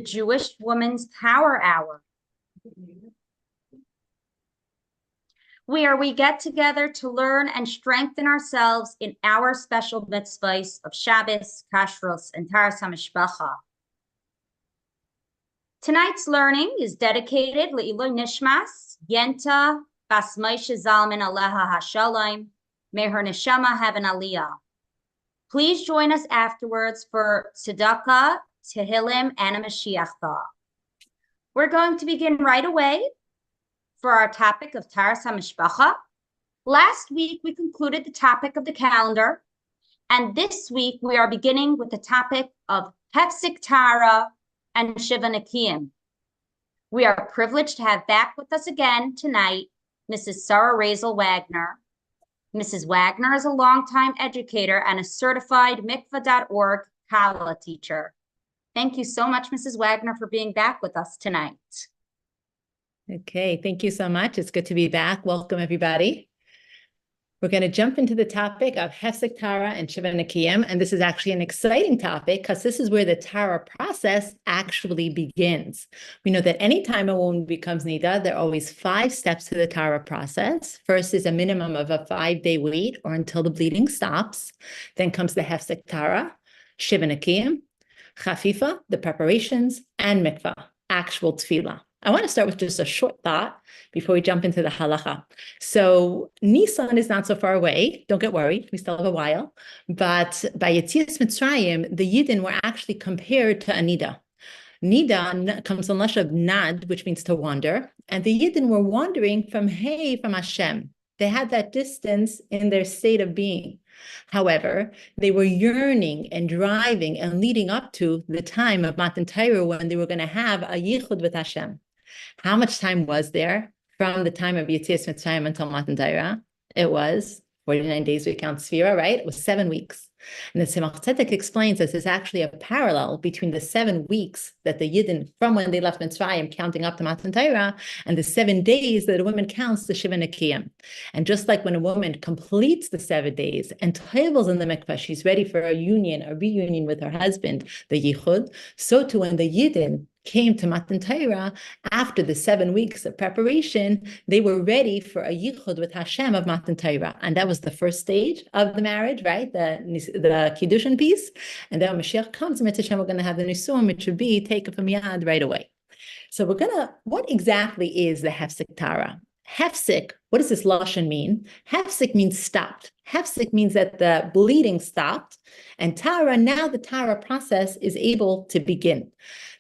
Jewish Woman's Power Hour, where we get together to learn and strengthen ourselves in our special mitzvahs of Shabbos, Kashrus, and Taharas HaMishpacha. Tonight's learning is dedicated Le'iloi Nishmas, Yenta Bas Moshe Zalman Aleha HaShalom. May her neshama have an aliyah. Please join us afterwards for tzedakah, tehillim, and a Mashiach thought. We're going to begin right away for our topic of Taharas HaMishpacha. Last week, we concluded the topic of the calendar, and this week, we are beginning with the topic of Hefsek Tahara and Shiva Nekiyim. We are privileged to have back with us again tonight Mrs. Sarah Razel Wagner. Mrs. Wagner is a longtime educator and a certified mikvah.org Kala teacher. Thank you so much, Mrs. Wagner, for being back with us tonight. Okay, thank you so much. It's good to be back. Welcome, everybody. We're going to jump into the topic of Hefsek Tahara and Shiva Nekiyim, and this is actually an exciting topic because this is where the Tahara process actually begins. We know that anytime a woman becomes Nida, there are always 5 steps to the Tahara process. First is a minimum of a 5-day wait or until the bleeding stops. Then comes the Hefsek Tahara, Shiva Nekiyim, Chafifa, the preparations, and mikvah, actual tefillah. I want to start with just a short thought before we jump into the halacha. So Nisan is not so far away. Don't get worried. We still have a while. But by Yetzias Mitzrayim, the Yidden were actually compared to a Nida. Nida comes from Lashon Nad, which means to wander. And the Yidden were wandering from Hashem. They had that distance in their state of being. However, they were yearning and driving and leading up to the time of Matan Torah when they were going to have a yichud with Hashem. How much time was there from the time of Yetzias Mitzrayim until Matan Torah? It was 49 days, we count Sfira, right? It was 7 weeks. And the Tzemach Tzedek explains this is actually a parallel between the 7 weeks that the Yidden, from when they left Mitzrayim, counting up to Matan Torah, and the 7 days that a woman counts the Shiva Nekiyim. And just like when a woman completes the 7 days and tevels in the mikvah, she's ready for a reunion with her husband, the Yichud, so too when the Yidden came to Matan Torah, after the 7 weeks of preparation, they were ready for a yichud with Hashem of Matan Torah. And that was the first stage of the marriage, right? The Kiddushin piece. And then when Mashiach comes, we're going to have the Nisuim, which would be taken from Yad right away. So what exactly is the Hefsek Tahara? Hefsek, what does this lashon mean? Hefsek means stopped. Hefsek means that the bleeding stopped. And Tahara, now the Tahara process is able to begin.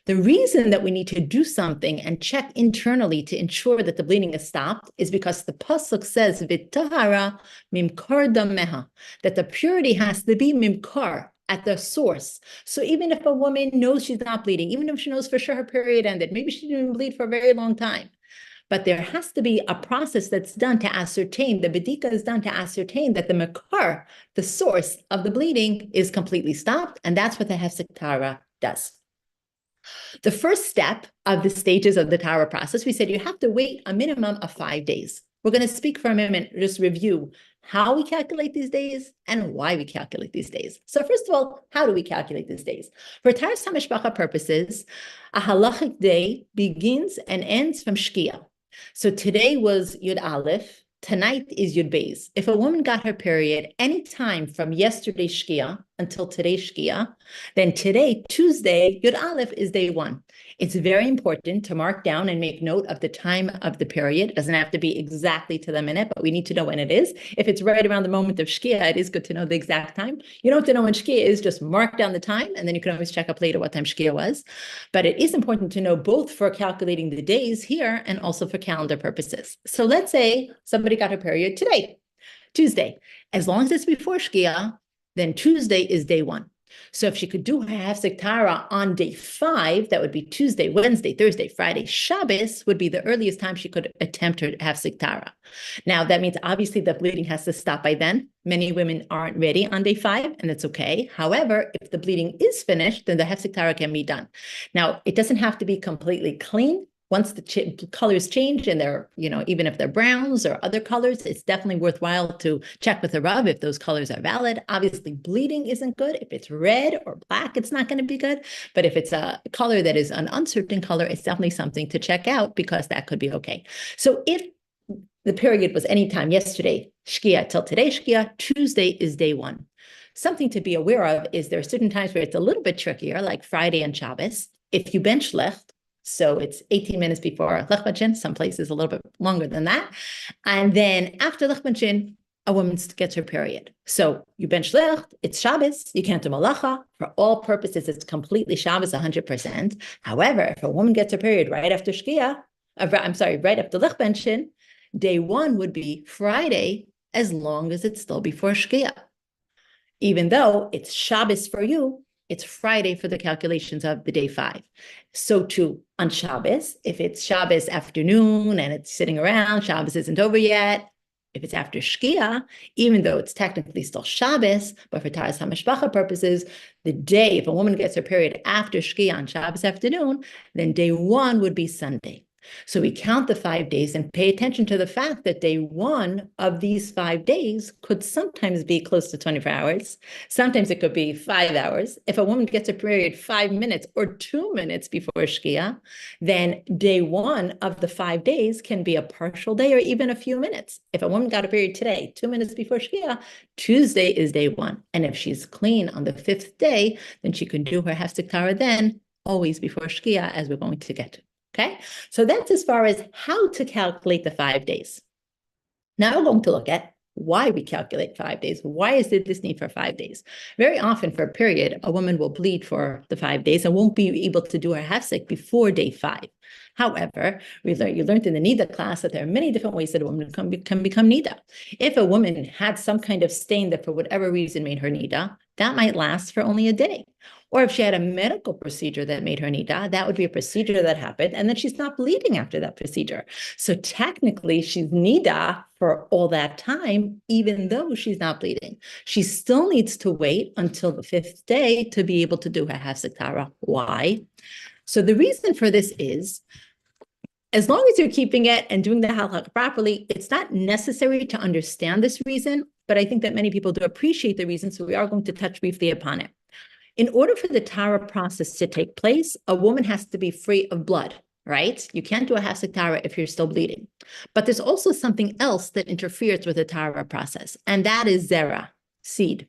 The reason that we need to do something and check internally to ensure that the bleeding is stopped is because the pasuk says, "V'tahara mimkar dameha," that the purity has to be mimkar, at the source. So even if a woman knows she's not bleeding, even if she knows for sure her period ended, maybe she didn't bleed for a very long time, but there has to be a process that's done to ascertain, the bedika is done to ascertain that the makar, the source of the bleeding, is completely stopped, and that's what the Hefsek Tahara does. The first step of the stages of the Tahara process, we said you have to wait a minimum of 5 days. We're going to speak for a minute, just review how we calculate these days and why we calculate these days. So first of all, how do we calculate these days? For Taharas HaMishpacha purposes, a halachic day begins and ends from Shkia. So today was Yud Aleph. Tonight is Yud Beis. If a woman got her period anytime from yesterday Shkia until today Shkia, then today, Tuesday, Yud Aleph, is day 1. It's very important to mark down and make note of the time of the period. It doesn't have to be exactly to the minute, but we need to know when it is. If it's right around the moment of Shkia, it is good to know the exact time. You don't have to know when Shkia is, just mark down the time, and then you can always check up later what time Shkia was. But it is important to know both for calculating the days here and also for calendar purposes. So let's say somebody got her period today, Tuesday. As long as it's before Shkia, then Tuesday is day 1. So if she could do her Hefsek Tahara on day 5, that would be Tuesday, Wednesday, Thursday, Friday. Shabbos would be the earliest time she could attempt her Hefsek Tahara. Now, that means obviously the bleeding has to stop by then. Many women aren't ready on day 5, and that's okay. However, if the bleeding is finished, then the Hefsek Tahara can be done. Now, it doesn't have to be completely clean. once the colors change and they're, even if they're browns or other colors, it's definitely worthwhile to check with the Rav if those colors are valid. Obviously, bleeding isn't good. If it's red or black, it's not going to be good. But if it's a color that is an uncertain color, it's definitely something to check out because that could be okay. So if the period was anytime yesterday, Shkia, till today, Shkia, Tuesday is day one. Something to be aware of is there are certain times where it's a little bit trickier, like Friday and Shabbos. If you bench Lecht, so it's 18 minutes before Lech Bachin, some places a little bit longer than that. And then after Lech Bachin, a woman gets her period. So you bench Lecht, it's Shabbos, you can't do Malacha. For all purposes, it's completely Shabbos 100%. However, if a woman gets her period right after Shkia, right after Lech Bachin, day one would be Friday, as long as it's still before Shkia. Even though it's Shabbos for you, it's Friday for the calculations of the day 5. So too on Shabbos, if it's Shabbos afternoon and it's sitting around, Shabbos isn't over yet. If it's after Shkia, even though it's technically still Shabbos, but for Taharas HaMishpacha purposes, the day, if a woman gets her period after Shkia on Shabbos afternoon, then day one would be Sunday. So we count the 5 days and pay attention to the fact that day one of these 5 days could sometimes be close to 24 hours. Sometimes it could be 5 hours. If a woman gets a period 5 minutes or 2 minutes before Shkia, then day one of the 5 days can be a partial day or even a few minutes. If a woman got a period today, 2 minutes before Shkia, Tuesday is day one. And if she's clean on the 5th day, then she can do her Hefsek Tahara then, always before Shkia, as we're going to get to. Okay, so that's as far as how to calculate the 5 days. Now we're going to look at why we calculate 5 days. Why is there this need for 5 days? Very often for a period, a woman will bleed for the 5 days and won't be able to do her hefsek before day 5. However, you learned in the Nida class that there are many different ways that a woman can become Nida. If a woman had some kind of stain that for whatever reason made her Nida, that might last for only a day. Or if she had a medical procedure that made her Nida, that would be a procedure that happened, and then she's not bleeding after that procedure. So technically, she's Nida for all that time, even though she's not bleeding. She still needs to wait until the 5th day to be able to do her Hefsek Tahara. Why? So the reason for this is, as long as you're keeping it and doing the halakha properly, it's not necessary to understand this reason, but I think that many people do appreciate the reason, so we are going to touch briefly upon it. In order for the Tahara process to take place, a woman has to be free of blood, right? You can't do a Hefsek Tahara if you're still bleeding. But there's also something else that interferes with the Tahara process, and that is zera, seed.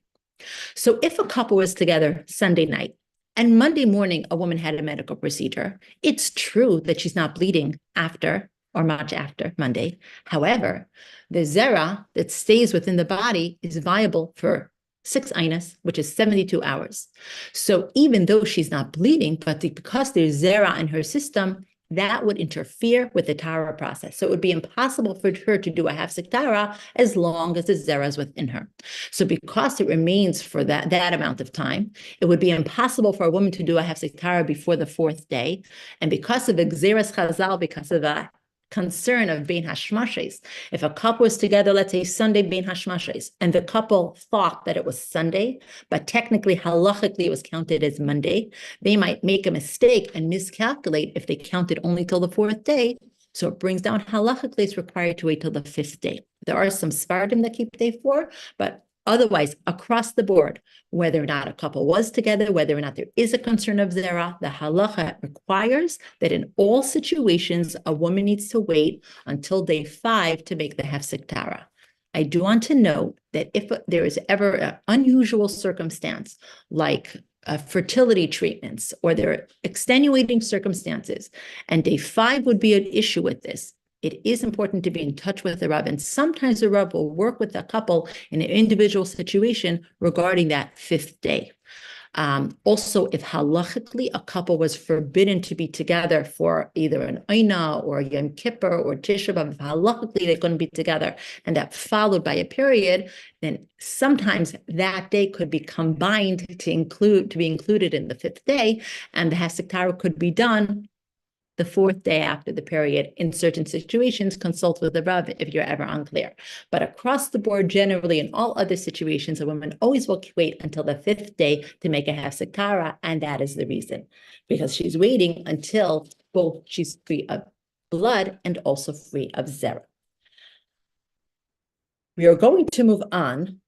So if a couple was together Sunday night, and Monday morning a woman had a medical procedure, it's true that she's not bleeding after or much after Monday. However, the zera that stays within the body is viable for 6 ainas, which is 72 hours. So even though she's not bleeding, but because there's zera in her system, that would interfere with the Tahara process. So it would be impossible for her to do a Hefsek Tahara as long as the zera is within her. So because it remains for that amount of time, it would be impossible for a woman to do a Hefsek Tahara before the 4th day. And because of Gzeras Chazal, because of a concern of Bein Hashmashes. If a couple was together, let's say Sunday Bein Hashmashes, and the couple thought that it was Sunday, but technically halachically it was counted as Monday, they might make a mistake and miscalculate if they counted only till the 4th day. So it brings down halachically it's required to wait till the 5th day. There are some Sfardim that keep day 4, but otherwise, across the board, whether or not a couple was together, whether or not there is a concern of zera, the halacha requires that in all situations, a woman needs to wait until day 5 to make the Hefsek Tahara. I do want to note that if there is ever an unusual circumstance, like fertility treatments, or there are extenuating circumstances, and day 5 would be an issue with this, it is important to be in touch with the Rav, and sometimes the Rav will work with the couple in an individual situation regarding that 5th day. Also, if halachically a couple was forbidden to be together for either an Aina or Yom Kippur or Tisha B'Av, if halachically they couldn't be together, and that followed by a period, then sometimes that day could be combined to be included in the 5th day, and the Hefsek Tahara could be done the 4th day after the period. In certain situations, consult with the Rav if you're ever unclear. But across the board, generally, in all other situations, a woman always will wait until the 5th day to make a Hefsek Tahara, and that is the reason. Because she's waiting until both she's free of blood and also free of zera. We are going to move on.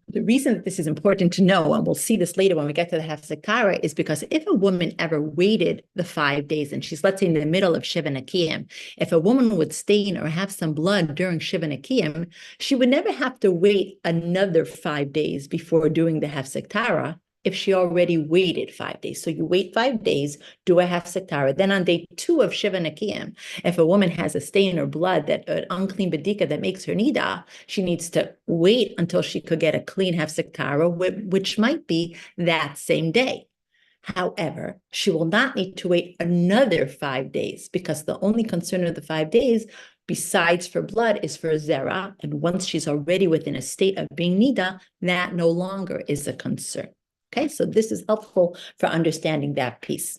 The reason that this is important to know, and we'll see this later when we get to the Hefsek Tahara, is because if a woman ever waited the 5 days, and she's, let's say, in the middle of Shiva Nekiyim, if a woman would stain or have some blood during Shiva Nekiyim, she would never have to wait another 5 days before doing the Hefsek Tahara if she already waited 5 days. So you wait 5 days, do a Hefsek Tahara. Then on day 2 of Shiva Nekiyim, if a woman has a stain or blood, that an unclean bedika that makes her nida, she needs to wait until she could get a clean Hefsek Tahara, which might be that same day. However, she will not need to wait another 5 days, because the only concern of the 5 days, besides for blood, is for zera. And once she's already within a state of being nida, that no longer is a concern. Okay, so this is helpful for understanding that piece.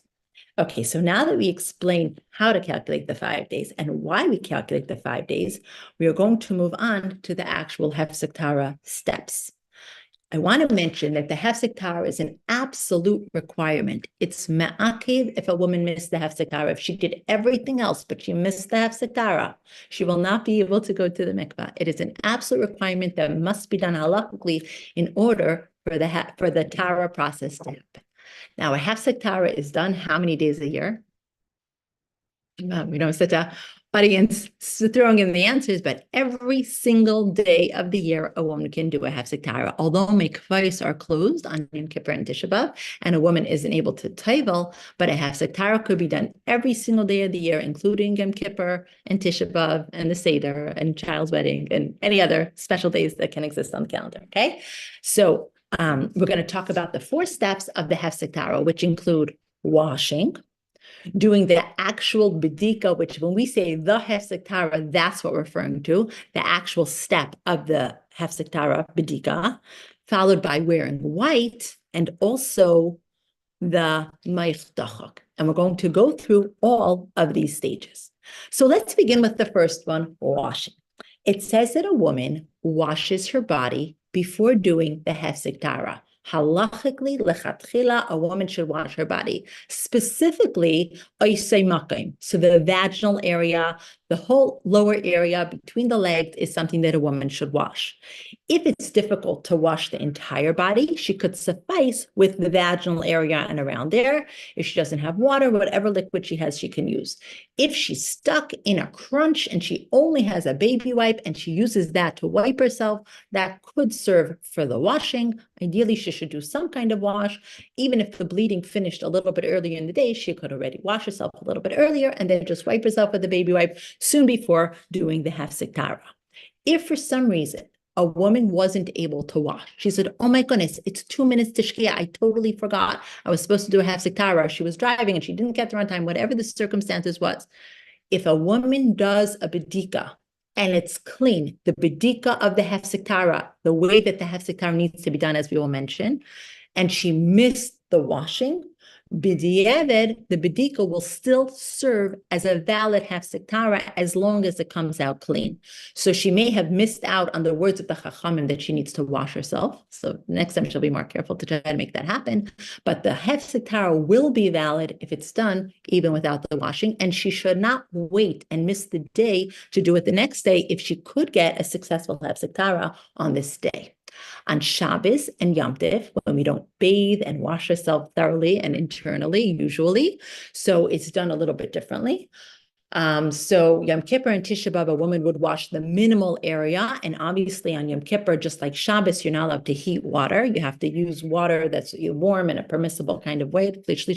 Okay, so now that we explained how to calculate the 5 days and why we calculate the 5 days, we are going to move on to the actual Hefsek Tahara steps. I want to mention that the Hefsek Tahara is an absolute requirement. It's me'akev if a woman missed the Hefsek Tahara. If she did everything else, but she missed the Hefsek Tahara, she will not be able to go to the mikvah. It is an absolute requirement that must be done halachically in order for the Tahara process to happen. Now, a Hefsek Tahara is done how many days a year? We don't such a audience throwing in the answers, but every single day of the year, a woman can do a Hefsek Tahara. Although mikvahs are closed on Yom Kippur and Tisha B'Av, and a woman isn't able to taivel, but a Hefsek Tahara could be done every single day of the year, including Yom Kippur and Tisha B'Av and the Seder and child's wedding and any other special days that can exist on the calendar, okay? So we're going to talk about the 4 steps of the Hefsek Tahara, which include washing, doing the actual bedika, which when we say the Hefsek Tahara, that's what we're referring to, the actual step of the Hefsek Tahara bedika, followed by wearing white and also the ma'ich. And we're going to go through all of these stages. So let's begin with the first one, washing. It says that a woman washes her body before doing the Hefsek Tahara. Halachically, lechatchila, a woman should wash her body. Specifically, oisei makim. So the vaginal area, the whole lower area between the legs is something that a woman should wash. If it's difficult to wash the entire body, she could suffice with the vaginal area and around there. If she doesn't have water, whatever liquid she has, she can use. If she's stuck in a crunch and she only has a baby wipe and she uses that to wipe herself, that could serve for the washing. Ideally, she should do some kind of wash. Even if the bleeding finished a little bit earlier in the day, she could already wash herself a little bit earlier and then just wipe herself with the baby wipe soon before doing the Hefsek Tahara. If for some reason a woman wasn't able to wash, she said, oh my goodness, it's 2 minutes to Shkia. I totally forgot. I was supposed to do a Hefsek Tahara. She was driving and she didn't get there on time, whatever the circumstances was. If a woman does a bedika and it's clean, the bedika of the Hefsek Tahara, the way that the Hefsek Tahara needs to be done, as we will mention, and she missed the washing, b'diavad, the bedika will still serve as a valid Hefsek Tahara as long as it comes out clean. So she may have missed out on the words of the Chachamim that she needs to wash herself. So next time she'll be more careful to try to make that happen. But the Hefsek Tahara will be valid if it's done even without the washing. And she should not wait and miss the day to do it the next day if she could get a successful Hefsek Tahara on this day. On Shabbos and Yom Tov, when we don't bathe and wash ourselves thoroughly and internally, usually, so it's done a little bit differently. So Yom Kippur and Tisha B'Av, a woman would wash the minimal area, and obviously on Yom Kippur, just like Shabbos, you're not allowed to heat water. You have to use water that's warm in a permissible kind of way,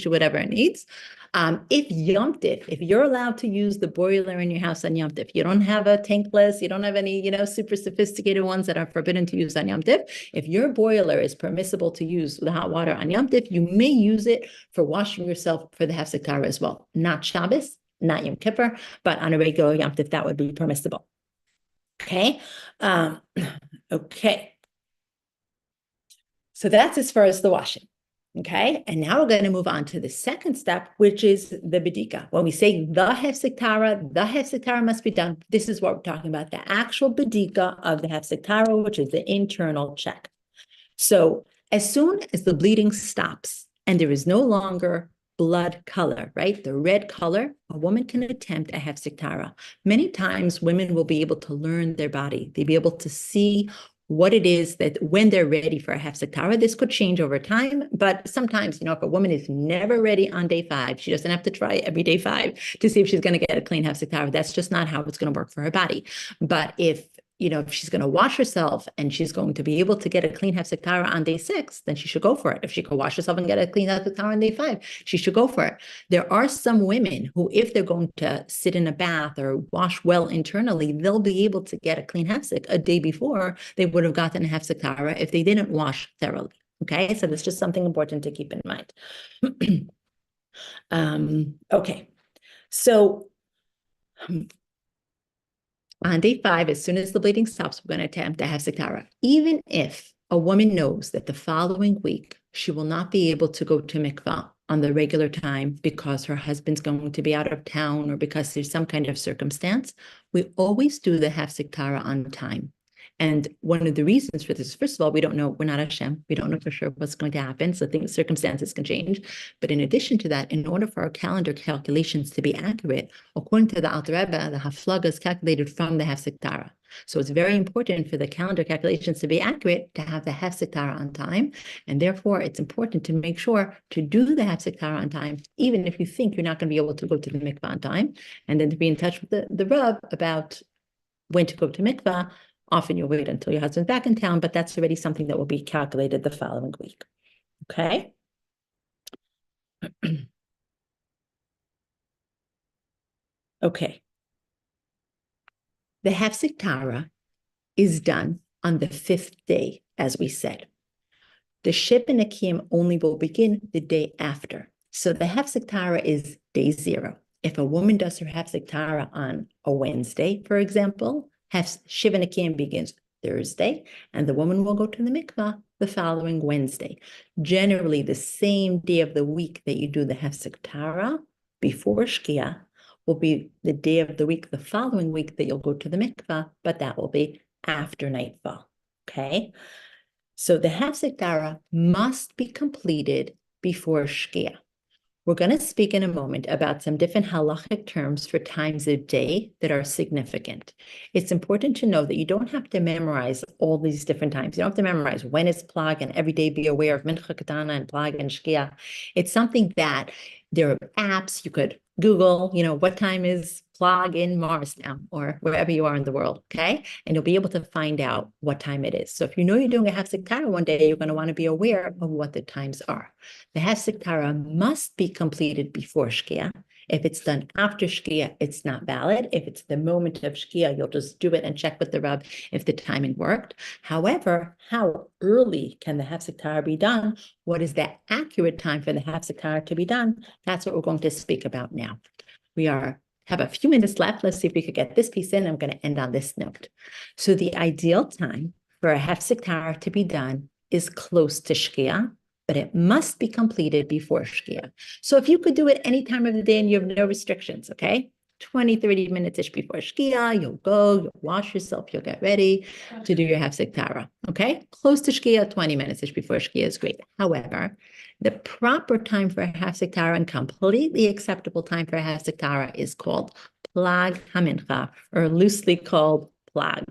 whatever it needs. If Yom Tov, if you're allowed to use the boiler in your house on Yom Tov, you don't have a tankless, you don't have any, super sophisticated ones that are forbidden to use on Yom Tov. If your boiler is permissible to use the hot water on Yom Tov, you may use it for washing yourself for the Hefsek Tahara as well. Not Shabbos, not Yom Kippur, but on a regular Yom Tov, that would be permissible. Okay. Okay. So that's as far as the washing. Okay. And now we're going to move on to the second step, which is the bedika. When we say the Hefsek Tahara must be done. This is what we're talking about, the actual bedika of the Hefsek Tahara, which is the internal check. So as soon as the bleeding stops and there is no longer blood color, right? The red color, a woman can attempt a Hefsek Tahara. Many times women will be able to learn their body. They'll be able to see what it is that when they're ready for a Hefsek Tahara. This could change over time, but sometimes, if a woman is never ready on day 5, she doesn't have to try every day 5 to see if she's going to get a clean Hefsek Tahara. That's just not how it's going to work for her body. But if she's going to wash herself and she's going to be able to get a clean Hefsek Tahara on day 6, then she should go for it. If she could wash herself and get a clean Hefsek Tahara on day 5, she should go for it. There are some women who, if they're going to sit in a bath or wash well internally, they'll be able to get a clean Hefsek a day before they would have gotten a Hefsek Tahara if they didn't wash thoroughly. Okay, so that's just something important to keep in mind. Okay, so on day 5, as soon as the bleeding stops, we're going to attempt a Hefsek Tahara. Even if a woman knows that the following week she will not be able to go to mikvah on the regular time because her husband's going to be out of town or because there's some kind of circumstance, we always do the Hefsek Tahara on time. And one of the reasons for this, first of all, we don't know, we're not Hashem, we don't know for sure what's going to happen, so circumstances can change. But in addition to that, in order for our calendar calculations to be accurate, according to the Alter Rebbe, the Haflaga is calculated from the Hefsek Tahara. So it's very important for the calendar calculations to be accurate to have the Hefsek Tahara on time, and therefore it's important to make sure to do the Hefsek Tahara on time, even if you think you're not going to be able to go to the mikvah on time, and then to be in touch with the Rav about when to go to mikvah. Often you'll wait until your husband's back in town, but that's already something that will be calculated the following week. Okay? Okay. The Hefsek Tahara is done on the 5th day, as we said. The Shibboleth Nekiyim only will begin the day after. So the Hefsek Tahara is day 0. If a woman does her Hefsek Tahara on a Wednesday, for example, Shibboleth Nekiyim begins Thursday, and the woman will go to the mikvah the following Wednesday. Generally, the same day of the week that you do the Hefsek Tahara before Shkia will be the day of the week, the following week that you'll go to the mikvah, but that will be after nightfall. Okay? So the Hefsek Tahara must be completed before Shkia. We're going to speak in a moment about some different halachic terms for times of day that are significant. It's important to know that you don't have to memorize all these different times. You don't have to memorize when it's plag and every day be aware of mincha katana and plag and shkia. It's something that there are apps you could Google, what time is plag in Mars now, or wherever you are in the world, okay? And you'll be able to find out what time it is. So if you know you're doing a Hefsek Tahara one day, you're going to want to be aware of what the times are. The Hefsek Tahara must be completed before Shkia. If it's done after Shkia, it's not valid. If it's the moment of Shkia, you'll just do it and check with the Rab if the timing worked. However, how early can the Hefsek Tahara be done? What is the accurate time for the Hefsek Tahara to be done? That's what we're going to speak about now. We have a few minutes left. Let's see if we could get this piece in. I'm going to end on this note. So the ideal time for a Hefsek Tahara to be done is close to Shkia, but it must be completed before Shkia. So if you could do it any time of the day and you have no restrictions, okay? 20, 30 minutes-ish before Shkia, you'll go, you'll wash yourself, you'll get ready to do your Hefsek Tahara, okay? Close to Shkia, 20 minutes-ish before Shkia is great. However, the proper time for a Hefsek Tahara and completely acceptable time for a Hefsek Tahara is called Plag HaMincha, or loosely called Plag,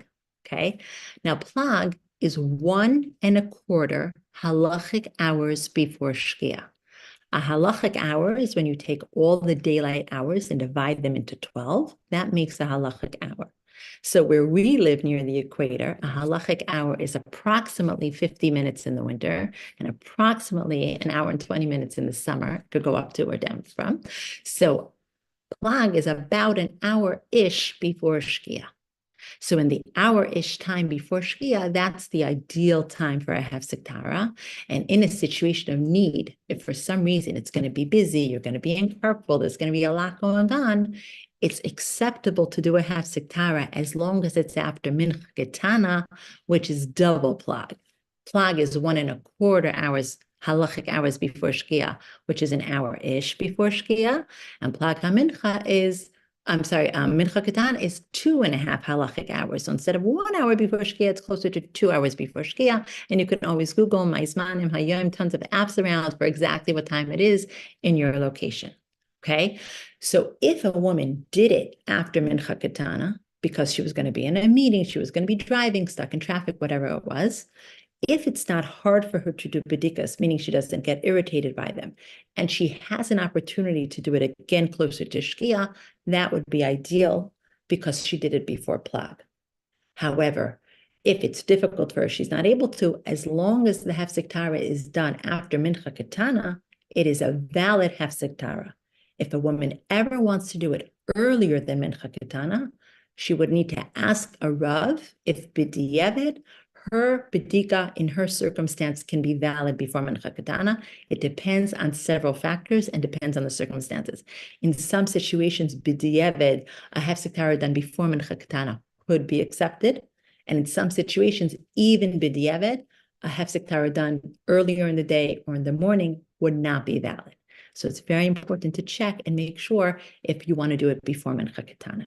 okay? Now, Plag is 1.25 halachic hours before Shkia. A halachic hour is when you take all the daylight hours and divide them into 12. That makes a halachic hour. So where we live near the equator, a halachic hour is approximately 50 minutes in the winter and approximately an hour and 20 minutes in the summer. It could go up to or down from. So Plag is about an hour-ish before Shkia. So in the hour-ish time before Shkia, that's the ideal time for a Hefsek Tahara. And in a situation of need, if for some reason it's going to be busy, you're going to be in carpool, there's going to be a lot going on, it's acceptable to do a Hefsek Tahara as long as it's after mincha Chana, which is double Plag. Plag is 1.25 hours, halachic hours before Shkia, which is an hour-ish before Shkia. And Plag HaMincha is Mincha Katan is 2.5 halachic hours. So instead of 1 hour before Shkia, it's closer to 2 hours before Shkia. And you can always Google Maizmanim Hayom, tons of apps around for exactly what time it is in your location. Okay. So if a woman did it after Mincha Katana, because she was going to be in a meeting, she was going to be driving, stuck in traffic, whatever it was, if it's not hard for her to do bedikas, meaning she doesn't get irritated by them, and she has an opportunity to do it again closer to Shkia, that would be ideal because she did it before Plag. However, if it's difficult for her, she's not able to, as long as the Hefsek Tahara is done after Mincha Katana, it is a valid Hefsek Tahara. If a woman ever wants to do it earlier than Mincha Katana, she would need to ask a Rav if b'diavad, her bedika in her circumstance can be valid before Mincha Katana. It depends on several factors and depends on the circumstances. In some situations, b'diavad, a Hefsek Tahara done before Mincha Katana could be accepted. And in some situations, even b'diavad, a Hefsek Tahara done earlier in the day or in the morning would not be valid. So it's very important to check and make sure if you want to do it before Mincha Katana.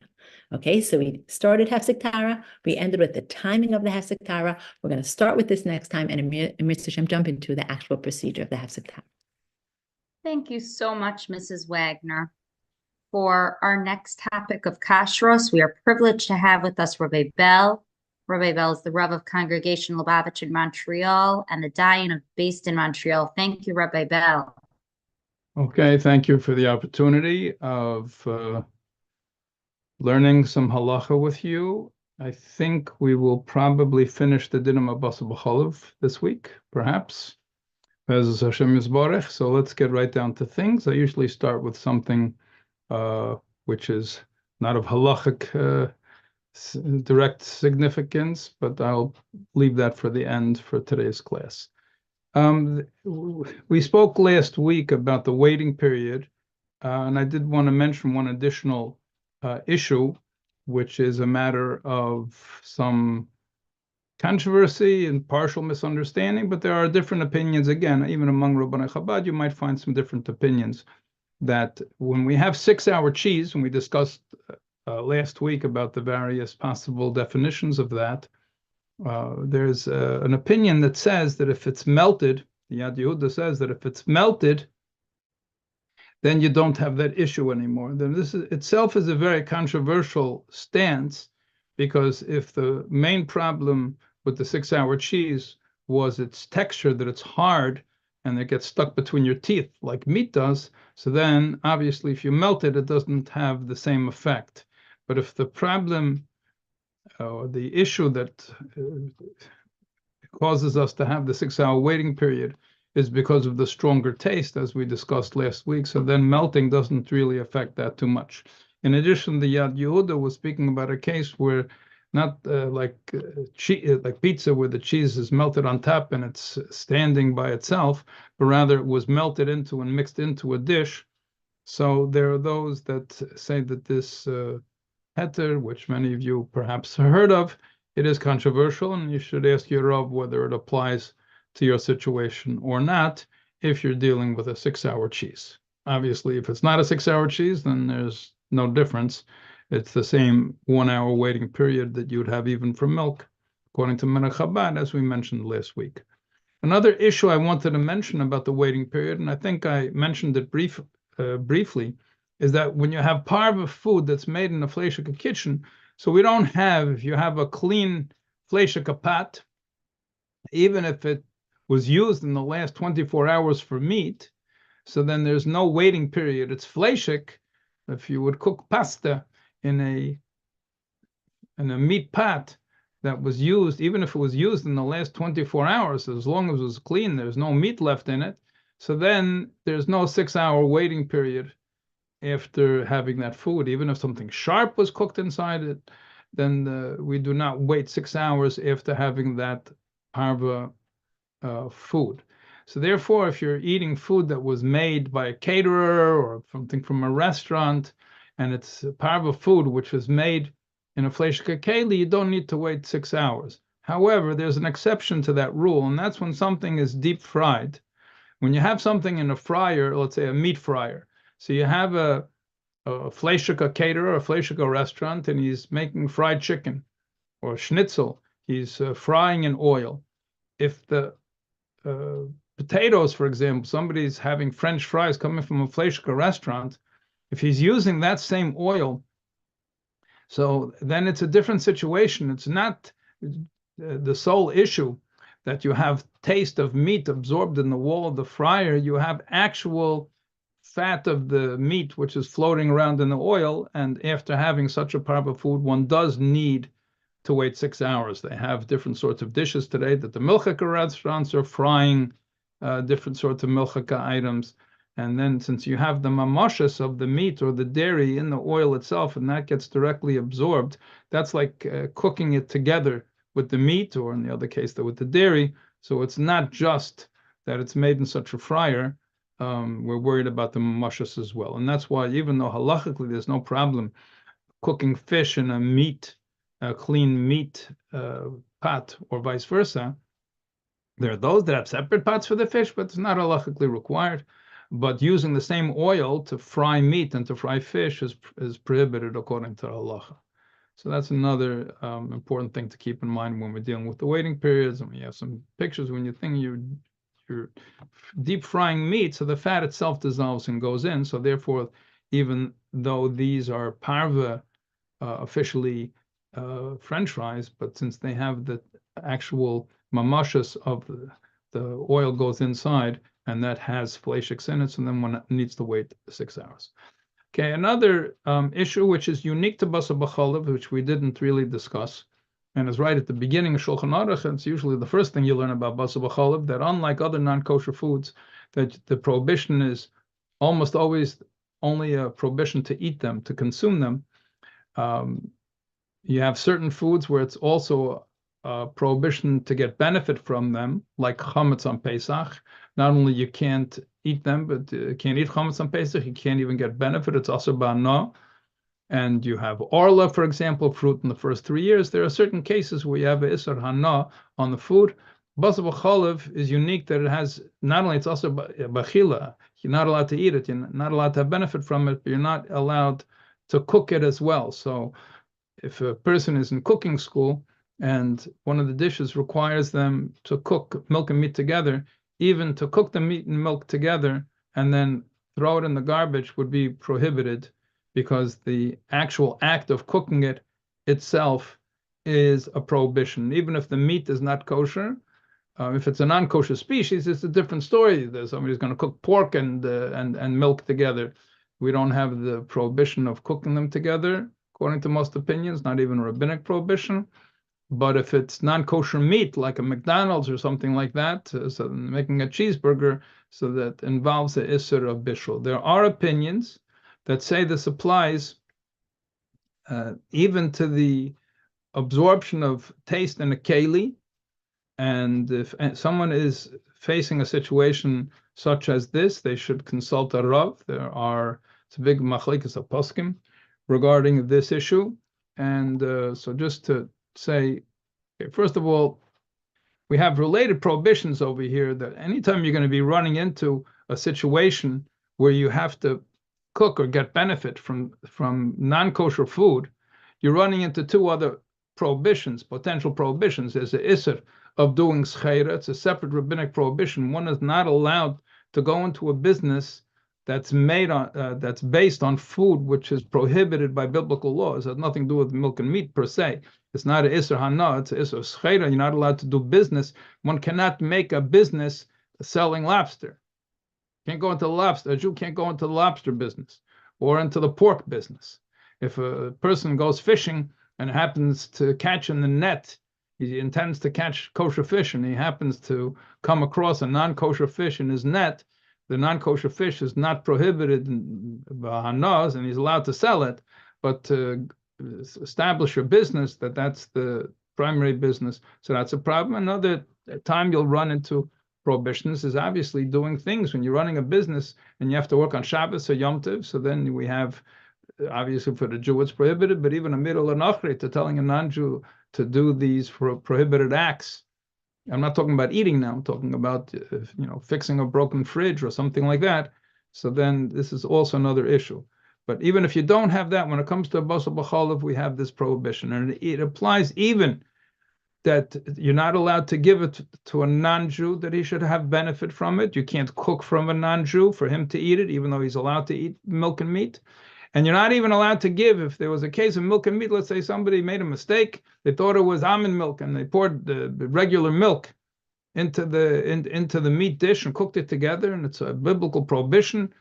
Okay, so we started Hefsek Tahara. We ended with the timing of the Hefsek Tahara. We're going to start with this next time and Amir Hashem jump into the actual procedure of the Hefsek Tahara. Thank you so much, Mrs. Wagner. For our next topic of Kashrus, we are privileged to have with us Rabbi Bell. Rabbi Bell is the Rav of Congregation Lubavitch in Montreal and the Dayan based in Montreal. Thank you, Rabbi Bell. Okay, thank you for the opportunity of learning some halacha with you. I think we will probably finish the Dinam Basar B'Cholav this week, perhaps. As Hashem Yisborech. So let's get right down to things. I usually start with something which is not of halachic direct significance, but I'll leave that for the end for today's class. We spoke last week about the waiting period, and I did want to mention one additional issue, which is a matter of some controversy and partial misunderstanding, but there are different opinions. Again, even among Rabbanei Chabad, you might find some different opinions that when we have 6-hour cheese, and we discussed last week about the various possible definitions of that, there's an opinion that says that if it's melted, the Yad Yehuda says that if it's melted, then you don't have that issue anymore. Then this itself is a very controversial stance, because if the main problem with the 6-hour cheese was its texture, that it's hard and it gets stuck between your teeth like meat does, so then obviously if you melt it, it doesn't have the same effect. But if the problem or the issue that causes us to have the 6-hour waiting period is because of the stronger taste, as we discussed last week, so then melting doesn't really affect that too much. In addition, the Yad Yehuda was speaking about a case where not like pizza, where the cheese is melted on top and it's standing by itself, but rather it was melted into and mixed into a dish. So there are those that say that this heter, which many of you perhaps heard of, it is controversial, and you should ask your Rav whether it applies to your situation or not if you're dealing with a 6-hour cheese. Obviously, if it's not a 6-hour cheese, then there's no difference. It's the same 1-hour waiting period that you would have even for milk, according to Minhag Chabad, as we mentioned last week. Another issue I wanted to mention about the waiting period, and I think I mentioned it briefly, is that when you have parva food that's made in a fleishika kitchen, so we don't have, if you have a clean fleishika pot, even if it was used in the last 24 hours for meat, so then there's no waiting period. It's fleishik. If you would cook pasta in a meat pot that was used, even if it was used in the last 24 hours, as long as it was clean, there's no meat left in it, so then there's no 6-hour waiting period after having that food. Even if something sharp was cooked inside it, then we do not wait 6 hours after having that parva food. So therefore, if you're eating food that was made by a caterer or something from a restaurant, and it's parva food which was made in a fleishika keli, you don't need to wait 6 hours. However, there's an exception to that rule, and that's when something is deep fried. When you have something in a fryer, let's say a meat fryer, so you have a fleishika caterer, a fleishika restaurant, and he's making fried chicken or schnitzel. He's frying in oil. If the potatoes, for example, somebody's having French fries coming from a fleishika restaurant, if he's using that same oil, so then it's a different situation. It's not the sole issue that you have taste of meat absorbed in the wall of the fryer. You have actual fat of the meat, which is floating around in the oil. And after having such a type of food, one does need to wait 6 hours. They have different sorts of dishes today that the milchika restaurants are frying different sorts of milchika items. And then since you have the mamashas of the meat or the dairy in the oil itself, and that gets directly absorbed, that's like cooking it together with the meat, or in the other case, with the dairy. So it's not just that it's made in such a fryer. We're worried about the mamashas as well. And that's why, even though halachically there's no problem cooking fish in a clean meat pot, or vice versa, there are those that have separate pots for the fish, but it's not halachically required. But using the same oil to fry meat and to fry fish is prohibited according to halacha. So that's another important thing to keep in mind when we're dealing with the waiting periods. And we have some pictures when you think you're deep frying meat, so the fat itself dissolves and goes in. So therefore, even though these are parva officially French fries, but since they have the actual mamashas of the oil goes inside, and that has fleishiks in it, so then one needs to wait 6 hours. Okay, another issue which is unique to Basar b'chalav, which we didn't really discuss, and is right at the beginning of Shulchan Aruch, and it's usually the first thing you learn about Basar b'chalav, that unlike other non-kosher foods, that the prohibition is almost always only a prohibition to eat them, to consume them. You have certain foods where it's also a prohibition to get benefit from them, like chametz on Pesach. Not only you can't eat them, but you can't eat chametz on Pesach, you can't even get benefit. It's also ba'ana. And you have orla, for example, fruit in the first 3 years. There are certain cases where you have a isur hana on the food. Basar b'chalav is unique that it has, not only it's also b'chila, you're not allowed to eat it, you're not allowed to have benefit from it, but you're not allowed to cook it as well. So if a person is in cooking school and one of the dishes requires them to cook milk and meat together, even to cook the meat and milk together and then throw it in the garbage would be prohibited, because the actual act of cooking it itself is a prohibition. Even if the meat is not kosher, if it's a non-kosher species, it's a different story. There's somebody's going to cook pork and milk together. We don't have the prohibition of cooking them together, according to most opinions, not even a rabbinic prohibition. But if it's non-kosher meat, like a McDonald's or something like that, so making a cheeseburger, so that involves the isur of bishul. There are opinions that say this applies even to the absorption of taste in a keli. And if someone is facing a situation such as this, they should consult a rav. It's a big machlikas of poskim regarding this issue. And so just to say, okay, first of all, we have related prohibitions over here that anytime you're going to be running into a situation where you have to cook or get benefit from non-kosher food, you're running into two other prohibitions, potential prohibitions. There's the isur of doing schera. It's a separate rabbinic prohibition. One is not allowed to go into a business that's made on that's based on food which is prohibited by biblical laws. It has nothing to do with milk and meat per se. It's not an isur hana, it's an isur schera. You're not allowed to do business. One cannot make a business selling lobster. Can't go into the lobster. A Jew can't go into the lobster business or into the pork business. If a person goes fishing and happens to catch in the net, he intends to catch kosher fish, and he happens to come across a non-kosher fish in his net, the non-kosher fish is not prohibited by hanas, and he's allowed to sell it, but to establish a business that's the primary business, so that's a problem. Another time you'll run into prohibitions is obviously doing things when you're running a business and you have to work on Shabbos or Yom Tov. So then we have, obviously for the Jew it's prohibited, but even a middle and achri, to telling a non-Jew to do these prohibited acts. I'm not talking about eating now. I'm talking about fixing a broken fridge or something like that. So then this is also another issue. But even if you don't have that, when it comes to Basar B'chalav, we have this prohibition. And it applies even that you're not allowed to give it to a non-Jew, that he should have benefit from it. You can't cook from a non-Jew for him to eat it, even though he's allowed to eat milk and meat. And you're not even allowed to give, if there was a case of milk and meat, let's say somebody made a mistake, they thought it was almond milk, and they poured the regular milk into the meat dish and cooked it together, and it's a biblical prohibition.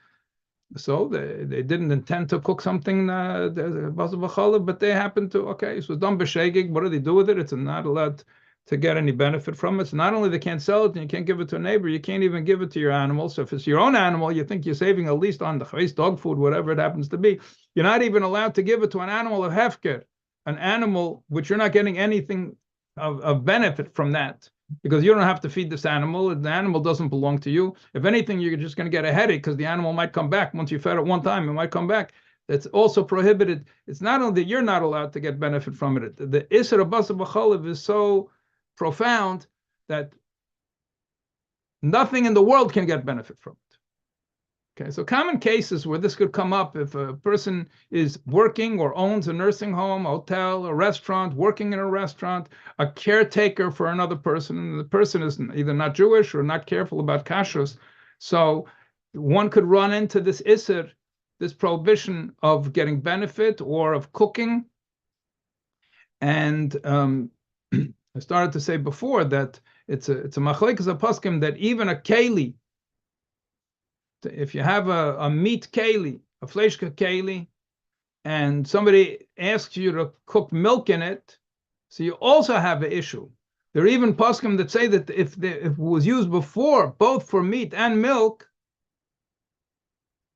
So they didn't intend to cook something, but they happened to, okay, so done b'shegig. What do they do with it? It's not allowed to get any benefit from it. So not only they can't sell it and you can't give it to a neighbor, you can't even give it to your animal. So if it's your own animal, you think you're saving at least on the chayes, dog food, whatever it happens to be. You're not even allowed to give it to an animal of hefker, an animal which you're not getting anything of benefit from that, because you don't have to feed this animal. The animal doesn't belong to you. If anything, you're just going to get a headache because the animal might come back. Once you fed it one time, it might come back. That's also prohibited. It's not only that you're not allowed to get benefit from it. The Isser of Basar B'chalav is so profound that nothing in the world can get benefit from it. Okay, so common cases where this could come up: if a person is working or owns a nursing home, a hotel, a restaurant, working in a restaurant, a caretaker for another person, and the person is either not Jewish or not careful about kashrus, so one could run into this isser, this prohibition of getting benefit or of cooking. And I started to say before that it's a machlekes a poskim that even a keli, if you have a meat keli, a fleshka keli, and somebody asks you to cook milk in it, so you also have an issue. There are even poskim that say that if it was used before, both for meat and milk,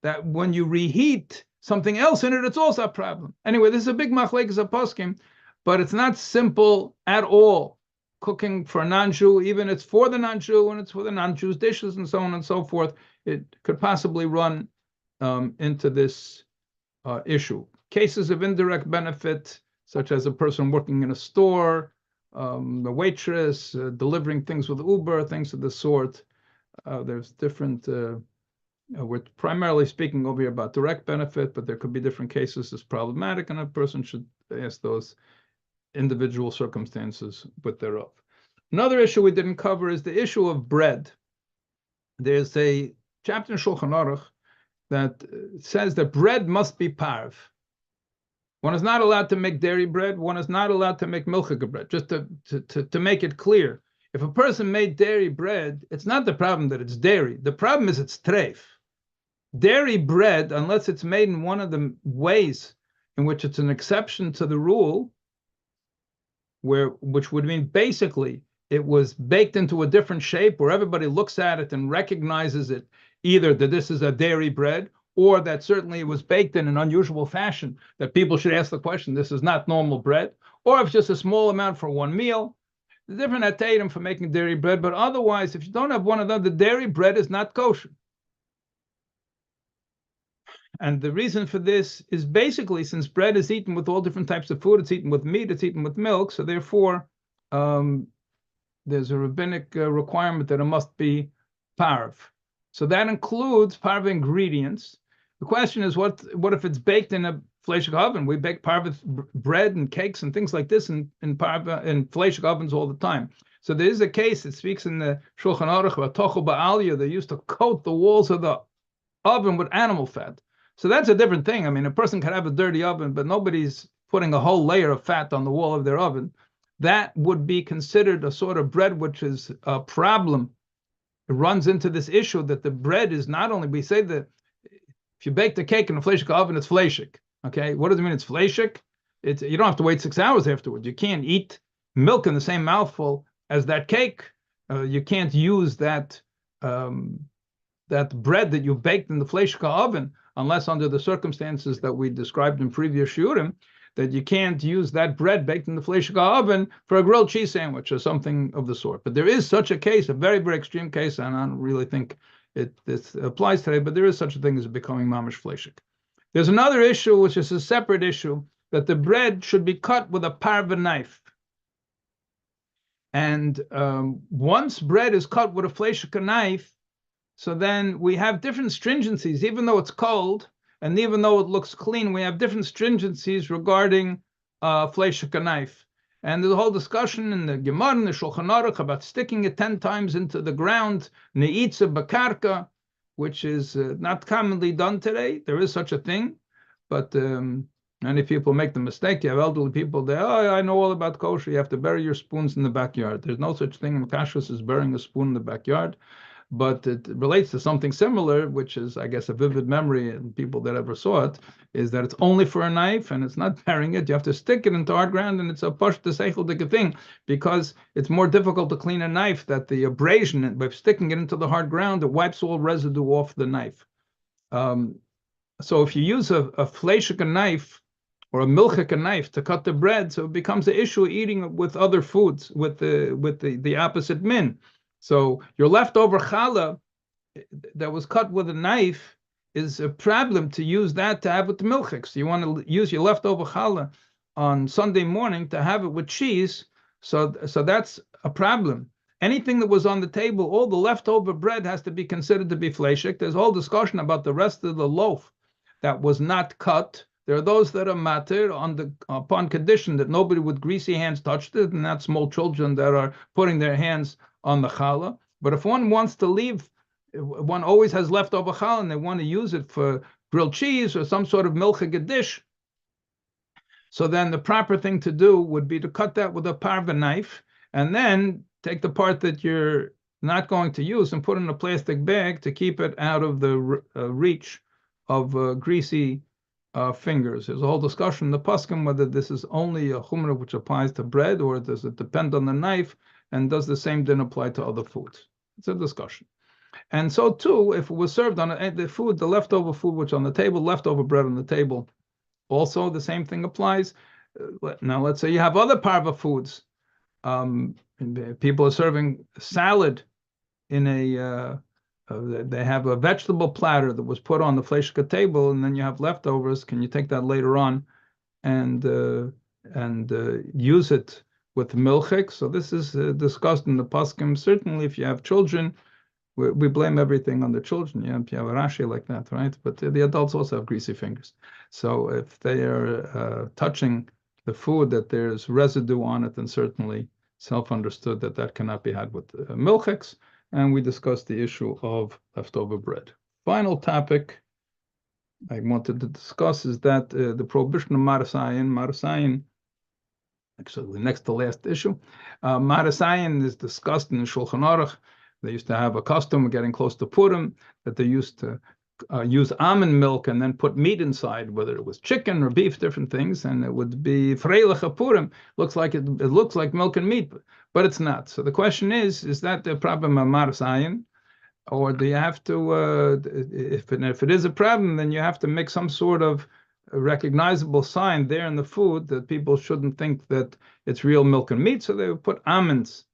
that when you reheat something else in it, it's also a problem. Anyway, this is a big machlekes a poskim, but it's not simple at all. Cooking for a non-Jew, even it's for the non-Jew and it's for the non-Jew's dishes and so on and so forth, it could possibly run into this issue. Cases of indirect benefit, such as a person working in a store, the waitress, delivering things with Uber, things of the sort. There's different, we're primarily speaking over here about direct benefit, but there could be different cases as problematic, and a person should ask those individual circumstances with thereof. Another issue we didn't cover is the issue of bread. There's a chapter in Shulchan Aruch that says that bread must be parv. One is not allowed to make dairy bread. One is not allowed to make milchig bread. Just to make it clear, if a person made dairy bread, it's not the problem that it's dairy. The problem is it's treif. Dairy bread, unless it's made in one of the ways in which it's an exception to the rule, which would mean basically it was baked into a different shape where everybody looks at it and recognizes it, either that this is a dairy bread, or that certainly it was baked in an unusual fashion, that people should ask the question, this is not normal bread, or if it's just a small amount for one meal. There's different atayim for making dairy bread, but otherwise, if you don't have one of them, the dairy bread is not kosher. And the reason for this is basically, since bread is eaten with all different types of food, it's eaten with meat, it's eaten with milk, so therefore there's a rabbinic requirement that it must be parv. So that includes parv ingredients. The question is, what if it's baked in a fleshik oven? We bake parv bread and cakes and things like this in fleshik ovens all the time. So there is a case that speaks in the Shulchan Aruch about tochu ba'aliyah. They used to coat the walls of the oven with animal fat. So that's a different thing. I mean, a person can have a dirty oven, but nobody's putting a whole layer of fat on the wall of their oven. That would be considered a sort of bread which is a problem. It runs into this issue that the bread is not only, we say that if you bake the cake in a fleshik oven, it's fleshik. Okay, what does it mean it's fleshik? You don't have to wait 6 hours afterwards. You can't eat milk in the same mouthful as that cake. You can't use that bread that you baked in the fleshik oven, unless under the circumstances that we described in previous shiurim, that you can't use that bread baked in the fleshik oven for a grilled cheese sandwich or something of the sort. But there is such a case, a very, very extreme case, and I don't really think this applies today, but there is such a thing as becoming mamish fleshik. There's another issue, which is a separate issue, that the bread should be cut with a parva knife. And once bread is cut with a fleshik knife, so then we have different stringencies, even though it's cold, And even though it looks clean, we have different stringencies regarding fleishik knife. And there's a whole discussion in the Gemara and the Shulchan Aruch about sticking it 10 times into the ground, ne'itza bakarka, which is not commonly done today. There is such a thing, but many people make the mistake. You have elderly people, I know all about kosher. You have to bury your spoons in the backyard. There's no such thing in kashrus as burying a spoon in the backyard. But it relates to something similar, which is, I guess, a vivid memory in people that ever saw it, is that it's only for a knife and it's not burying it. You have to stick it into hard ground, and it's a push to seichel thing, because it's more difficult to clean a knife, that the abrasion, by sticking it into the hard ground, it wipes all residue off the knife. So if you use a fleishik knife or a milchik knife to cut the bread, so it becomes an issue eating with other foods, with the opposite min. So your leftover challah that was cut with a knife is a problem to use that to have with the milchik. So you want to use your leftover challah on Sunday morning to have it with cheese. So that's a problem. Anything that was on the table, all the leftover bread has to be considered to be fleishik. There's a whole discussion about the rest of the loaf that was not cut. There are those that are matir upon condition that nobody with greasy hands touched it, and not small children that are putting their hands on the challah. But if one wants to leave, one always has leftover challah, and they want to use it for grilled cheese or some sort of milchig dish. So then the proper thing to do would be to cut that with a parva knife, and then take the part that you're not going to use and put it in a plastic bag to keep it out of the reach of greasy fingers. There's a whole discussion in the Paskim whether this is only a chumrah which applies to bread, or does it depend on the knife, and does the same then apply to other foods? It's a discussion. And so too, if it was served on the leftover food which on the table, leftover bread on the table, also the same thing applies. Now let's say you have other parva foods. People are serving salad in a they have a vegetable platter that was put on the fleishka table, and then you have leftovers. Can you take that later on and use it with milchik? So this is discussed in the paskim. Certainly, if you have children, we blame everything on the children. Yeah, if you have a Rashi like that, right? But the adults also have greasy fingers. So if they are touching the food that there's residue on it, then certainly self-understood that cannot be had with milchiks. And we discussed the issue of leftover bread. Final topic I wanted to discuss is that the prohibition of marasayin, actually next to last issue. Marasayin is discussed in the Shulchan Aruch. They used to have a custom of getting close to Purim, that they used to use almond milk and then put meat inside, whether it was chicken or beef, different things, and it would be freilich Purim. It looks like milk and meat, but it's not. So the question is that the problem of marasayin, or do you have to? If it is a problem, then you have to make some sort of recognizable sign there in the food that people shouldn't think that it's real milk and meat. So they would put almonds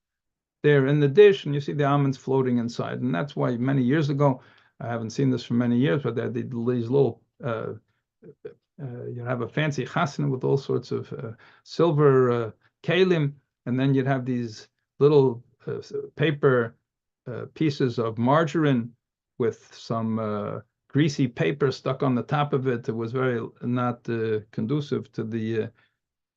there in the dish, and you see the almonds floating inside, and that's why many years ago. I haven't seen this for many years, but they had these little, you'd have a fancy chasana with all sorts of silver kalim, and then you'd have these little paper pieces of margarine with some greasy paper stuck on the top of it. It was very not conducive to the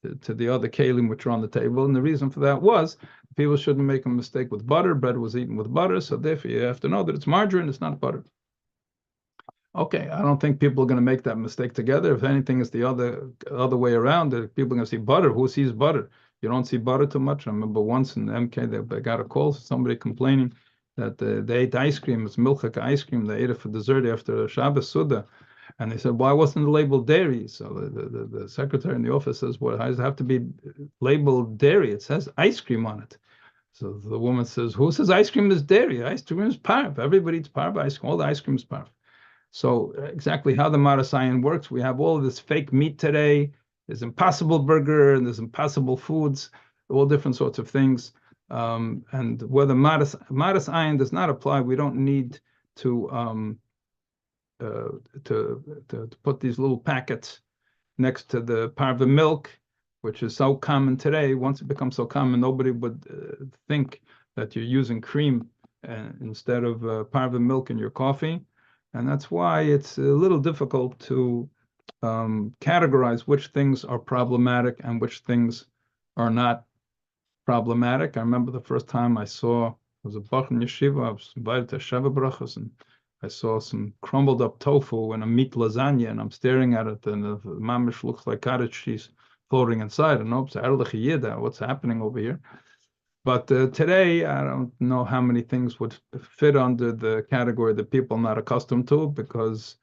other kalim which are on the table, and the reason for that was people shouldn't make a mistake with butter. Bread was eaten with butter, so therefore you have to know that it's margarine, it's not butter. Okay, I don't think people are going to make that mistake together. If anything, it's the other way around. That people are going to see butter. Who sees butter? You don't see butter too much. I remember once in MK, they got a call, somebody complaining that they ate ice cream. It's milchik ice cream. They ate it for dessert after Shabbos Suda. And they said, why wasn't it labeled dairy? So the secretary in the office says, well, it has to have to be labeled dairy. It says ice cream on it. So the woman says, who says ice cream is dairy? Ice cream is parv. Everybody eats parv ice cream. All the ice cream is parv. So exactly how the marasayin works, we have all of this fake meat today. There's Impossible Burger, and there's Impossible Foods, all different sorts of things. And where the marasayin does not apply, we don't need to put these little packets next to the parva milk, which is so common today. Once it becomes so common, nobody would think that you're using cream instead of parva milk in your coffee. And that's why it's a little difficult to categorize which things are problematic and which things are not problematic. I remember the first time I saw, it was a Bach in Yeshiva, I was invited to Sheva Brachas, and I saw some crumbled up tofu and a meat lasagna, and I'm staring at it, and the mamish looks like cottage cheese floating inside. And oops, what's happening over here? But today, I don't know how many things would fit under the category that people are not accustomed to, because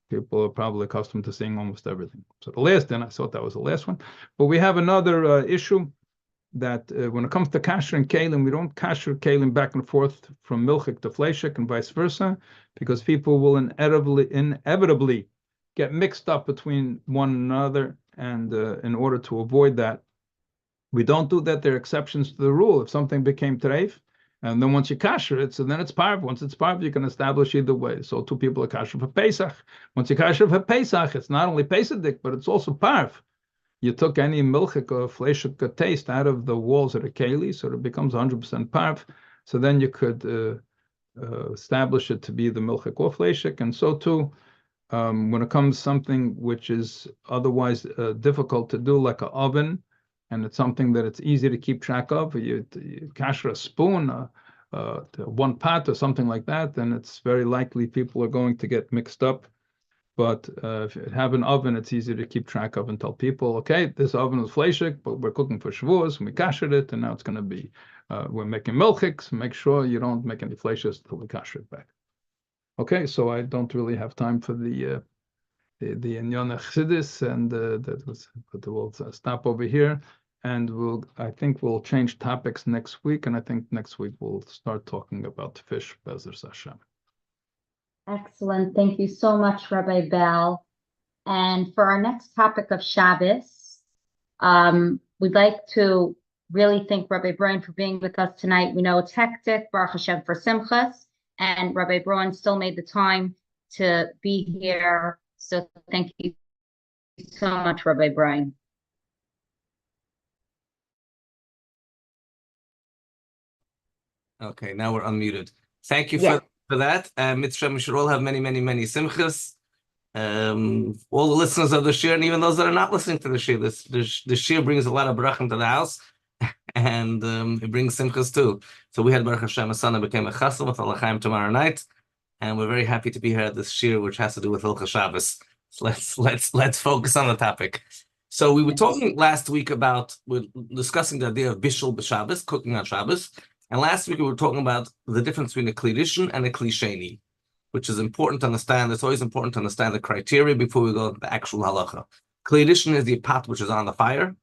people are probably accustomed to seeing almost everything. So the last, and I thought that was the last one. But we have another issue that when it comes to kasher and kalim, we don't kasher kalim back and forth from milchik to fleishik and vice versa, because people will inevitably get mixed up between one another. And in order to avoid that, we don't do that. There are exceptions to the rule. If something became treif, and then once you kasher it, so then it's parv. Once it's parv, you can establish either way. So two people are kasher for Pesach. Once you kasher for Pesach, it's not only Pesach, but it's also parv. You took any milchik or fleishik taste out of the walls of the keli, so it becomes 100% parv. So then you could establish it to be the milchik or fleishik. And so too, when it comes to something which is otherwise difficult to do, like an oven, and it's something that it's easy to keep track of, you kasher a spoon, one pot or something like that, then it's very likely people are going to get mixed up. But if you have an oven, it's easy to keep track of and tell people, okay, this oven is fleishik, but we're cooking for Shavuos, and we kashered it, and now it's going to be, we're making milchiks. Make sure you don't make any fleishes until we kasher it back. Okay, so I don't really have time for the Inyan Chassidus, and but we'll stop over here, and I think we'll change topics next week, and I think next week we'll start talking about fish, Basar Hashem. Excellent. Thank you so much, Rabbi Bell. And for our next topic of Shabbos, we'd like to really thank Rabbi Braun for being with us tonight. We know it's hectic, Baruch Hashem, for Simchas, and Rabbi Braun still made the time to be here. So thank you so much, Rabbi Braun. Okay, now we're unmuted. Thank you for that. Mitzvah, we should all have many, many, many simchas. All the listeners of the shir, and even those that are not listening to the shir, the shir brings a lot of brachim to the house, and it brings simchas too. So we had Baruch Hashem, a son that became a chassan with Alachaim tomorrow night, and we're very happy to be here at this shir, which has to do with Hilchos Shabbos. So let's focus on the topic. So we were talking last week we're discussing the idea of bishul b'Shabbos, cooking on Shabbos. And last week we were talking about the difference between a kli rishon and a kli sheni, which is important to understand. It's always important to understand the criteria before we go to the actual halacha. Kli rishon is the pot which is on the fire,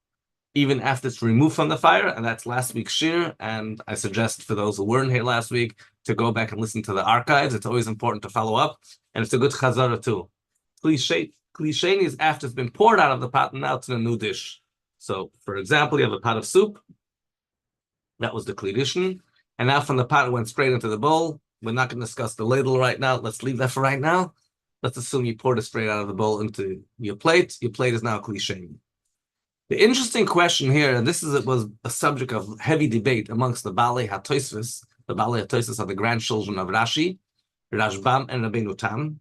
even after it's removed from the fire, and that's last week's shir. And I suggest for those who weren't here last week to go back and listen to the archives. It's always important to follow up, and it's a good chazara too. Kli sheni is after it's been poured out of the pot and now it's in a new dish. So, for example, you have a pot of soup. That was the kli rishon, and now from the pot it went straight into the bowl. We're not going to discuss the ladle right now. Let's leave that for right now. Let's assume you poured it straight out of the bowl into your plate. Your plate is now kli sheni. The interesting question here, and was a subject of heavy debate amongst the Balei HaTosfos. The Balei HaTosfos are the grandchildren of Rashi, Rashbam, and Rabbeinu Tam.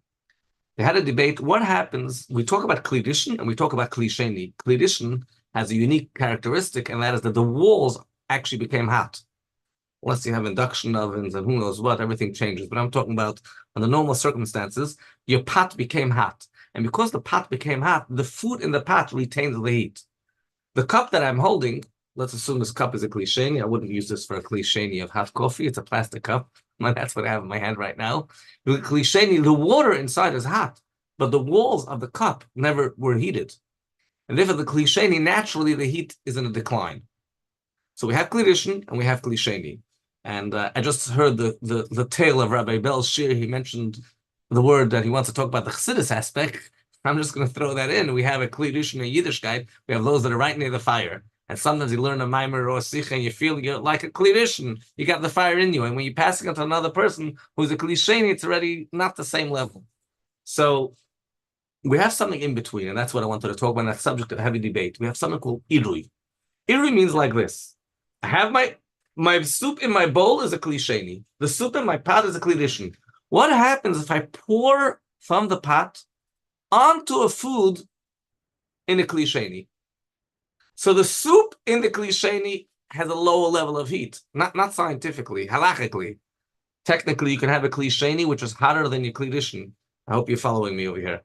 They had a debate. What happens? We talk about kli rishon and we talk about kli sheni. Kli rishon has a unique characteristic, and that is that the walls actually became hot. Unless you have induction ovens and who knows what, everything changes. But I'm talking about under normal circumstances, your pot became hot. And because the pot became hot, the food in the pot retains the heat. The cup that I'm holding, let's assume this cup is a kli sheni. I wouldn't use this for a kli sheni of hot coffee. It's a plastic cup. That's what I have in my hand right now. The kli sheni, the water inside is hot, but the walls of the cup never were heated. And therefore the kli sheni, naturally the heat is in a decline. So we have kli rishon and we have kli sheni. And I just heard the tale of Rabbi Bell's shir. He mentioned the word that he wants to talk about the chassidus aspect. I'm just going to throw that in. We have a kli rishon in Yiddishkeit. We have those that are right near the fire. And sometimes you learn a maimer or a sicha and you feel you're like a kli rishon. You got the fire in you. And when you're passing it to another person who's a kli sheni, it's already not the same level. So we have something in between. And that's what I wanted to talk about, that subject of heavy debate. We have something called irui. Irui means like this. I have my soup in my bowl is a kli sheni. The soup in my pot is a kli rishon. What happens if I pour from the pot onto a food in a kli sheni. So the soup in the kli sheni has a lower level of heat, not scientifically, halachically. Technically, you can have a kli sheni which is hotter than your kli rishon. I hope you're following me over here.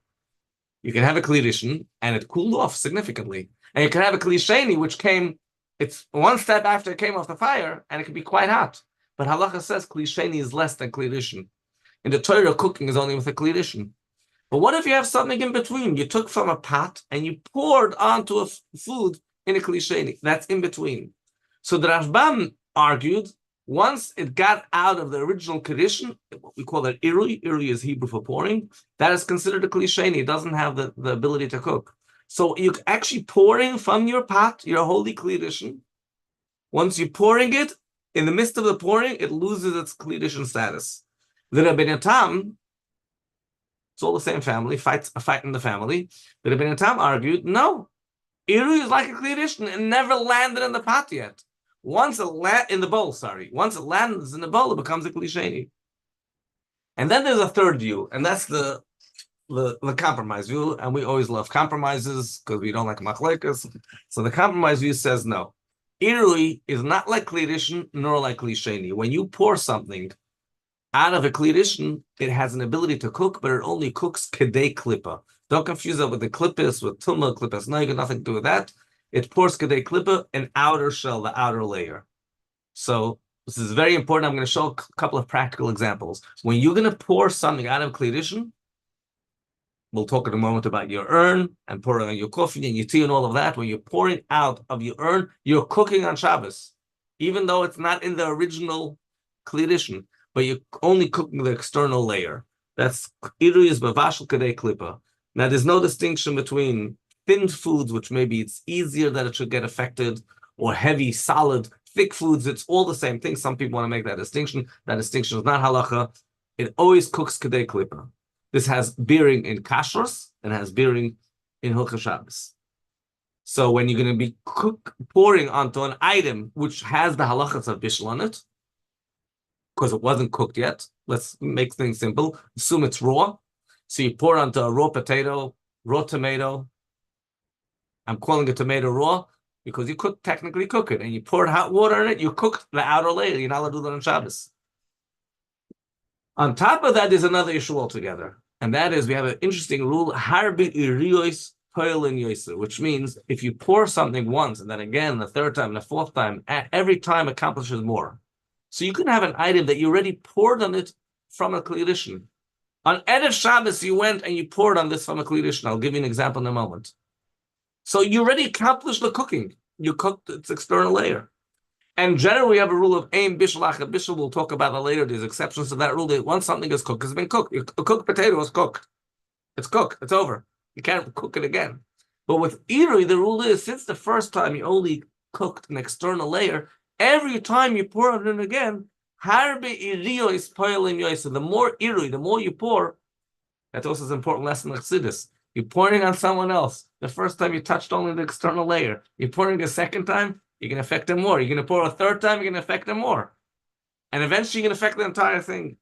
You can have a kli rishon and it cooled off significantly, and you can have a kli sheni which it's one step after it came off the fire, and it can be quite hot. But halacha says kli sheni is less than kli rishon. In the Torah, cooking is only with a kli rishon. But what if you have something in between? You took from a pot and you poured onto a food in a kli sheni. That's in between. So the Rashbam argued, once it got out of the original condition, what we call it irui. Irui is Hebrew for pouring. That is considered a kli sheni. It doesn't have the ability to cook. So you're actually pouring from your pot, your holy kli rishon. Once you're pouring it, in the midst of the pouring, it loses its kli rishon status. The Rabbi Tam, it's all the same family, a fight in the family. The Rabbi Tam argued, no, irui is like a kli rishon. It never landed in the pot yet. Once it lands in the bowl, once it lands in the bowl, it becomes a kli sheni. And then there's a third view, and that's the compromise view. And we always love compromises because we don't like machlekas. So the compromise view says no. Irui is not like kli rishon nor like kli sheni. When you pour something out of a kli rishon, it has an ability to cook, but it only cooks kedei klippa. Don't confuse that with the klippis, with tumah klippas. No, you got nothing to do with that. It pours kedei klippa, an outer shell, the outer layer. So this is very important. I'm going to show a couple of practical examples. When you're going to pour something out of kli rishon, we'll talk in a moment about your urn and pouring on your coffee and your tea and all of that. When you're pouring out of your urn, you're cooking on Shabbos, even though it's not in the original kli rishon, but you're only cooking the external layer. That's irui is bavashal kedei klippa. Now, there's no distinction between thin foods, which maybe it's easier that it should get affected, or heavy, solid, thick foods. It's all the same thing. Some people want to make that distinction. That distinction is not halacha. It always cooks kedei klippa. This has bearing in kashrus and has bearing in Hilchos Shabbos. So when you're going to be pouring onto an item which has the halachas of bishul on it, because it wasn't cooked yet, let's make things simple. Assume it's raw. So you pour onto a raw potato, raw tomato. I'm calling a tomato raw because you could technically cook it, and you poured hot water in it, you cooked the outer layer. You're not allowed to do that on Shabbos. On top of that, there's another issue altogether, and that is we have an interesting rule, harbi iriyos poilin yoser, which means if you pour something once, and then again, the third time, the fourth time, every time accomplishes more. So you can have an item that you already poured on it from a kli rishon. On Erev Shabbos, you went and you poured on this from a kli rishon. I'll give you an example in a moment. So you already accomplished the cooking. You cooked its external layer. And generally, we have a rule of aim bishul achad bishul. We'll talk about that later. There's exceptions to that rule. That once something is cooked, it's been cooked. A cooked potato is cooked. It's cooked. It's over. You can't cook it again. But with irui, the rule is, since the first time you only cooked an external layer, every time you pour it in again, harbe iriyo is poilim yoysa. The more irui, the more you pour. That's also an important lesson of Chassidus. You're pouring on someone else. The first time you touched only the external layer. You're pouring a second time, you can affect them more. You're going to pour a third time, you're going to affect them more. And eventually you're going to affect the entire thing.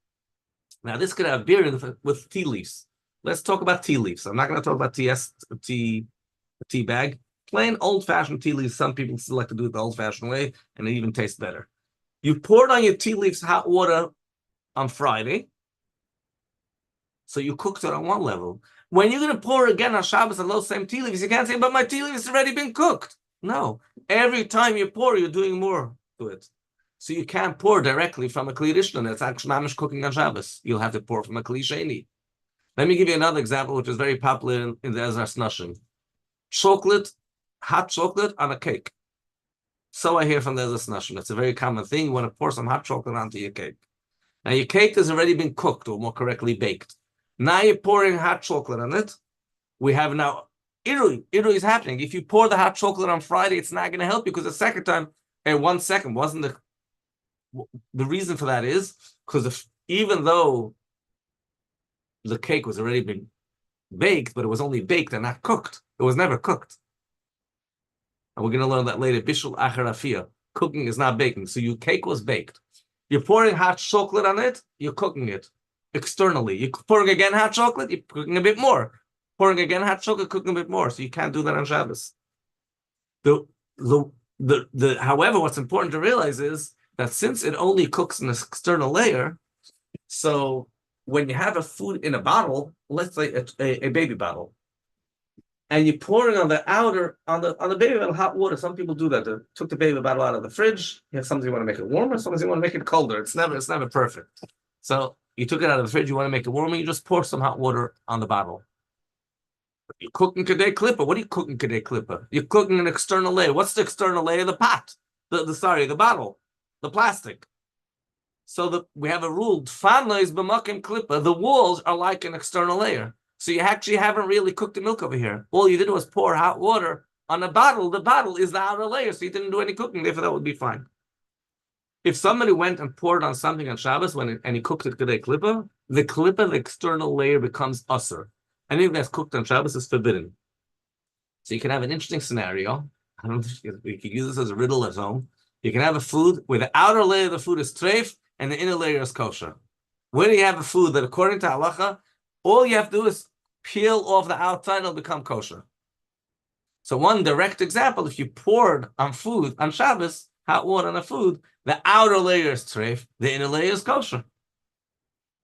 Now, this could have beer with tea leaves. Let's talk about tea leaves. I'm not going to talk about tea bag. Plain old-fashioned tea leaves. Some people still like to do it the old-fashioned way, and it even tastes better. You poured on your tea leaves hot water on Friday, so you cooked it on one level. When you're going to pour again on Shabbos on those same tea leaves, you can't say, but my tea leaves has already been cooked. No. Every time you pour, you're doing more to it. So you can't pour directly from a kli rishon. That's actually mamish cooking on Shabbos. You'll have to pour from a kli sheni. Let me give you another example, which is very popular in the Ezra Snashim. Chocolate, hot chocolate on a cake. So I hear from the Ezra Snashim. It's a very common thing. You want to pour some hot chocolate onto your cake. Now your cake has already been cooked, or more correctly, baked. Now you're pouring hot chocolate on it. We have now irui. Irui is happening. If you pour the hot chocolate on Friday, it's not going to help you because the second time, 1 second wasn't the reason for that is because even though the cake was already been baked, but it was only baked and not cooked. It was never cooked. And we're going to learn that later. Bishul achar afiyah. Cooking is not baking. So your cake was baked. You're pouring hot chocolate on it, you're cooking it. externally. You're pouring again hot chocolate, you're cooking a bit more. Pouring again hot chocolate, cooking a bit more. So you can't do that on Shabbos. However, what's important to realize is that since it only cooks in an external layer, so when you have a food in a bottle, let's say a baby bottle, and you're pouring on the outer, on the baby bottle hot water. Some people do that. They took the baby bottle out of the fridge. You have sometimes you want to make it warmer, sometimes you want to make it colder. It's never perfect. So you took it out of the fridge, you want to make it warmer, you just pour some hot water on the bottle. You're cooking Kedei Klippa. What are you cooking Kedei Klippa? You're cooking an external layer. What's the external layer? The pot. The bottle. The plastic. So we have a rule. Tfana is b'makim klippa. The walls are like an external layer. So you actually haven't really cooked the milk over here. All you did was pour hot water on a bottle. The bottle is the outer layer, so you didn't do any cooking. Therefore, that would be fine. If somebody went and poured on something on Shabbos and he cooked it Kedei Klippa, the external layer becomes usser. Anything that's cooked on Shabbos is forbidden. So you can have an interesting scenario. I don't know if we could use this as a riddle at home. You can have a food where the outer layer of the food is treif and the inner layer is kosher. Where do you have a food that, according to halacha, all you have to do is peel off the outside, it'll become kosher. So one direct example, if you poured on food on Shabbos, hot water on a food, the outer layer is treif, the inner layer is kosher.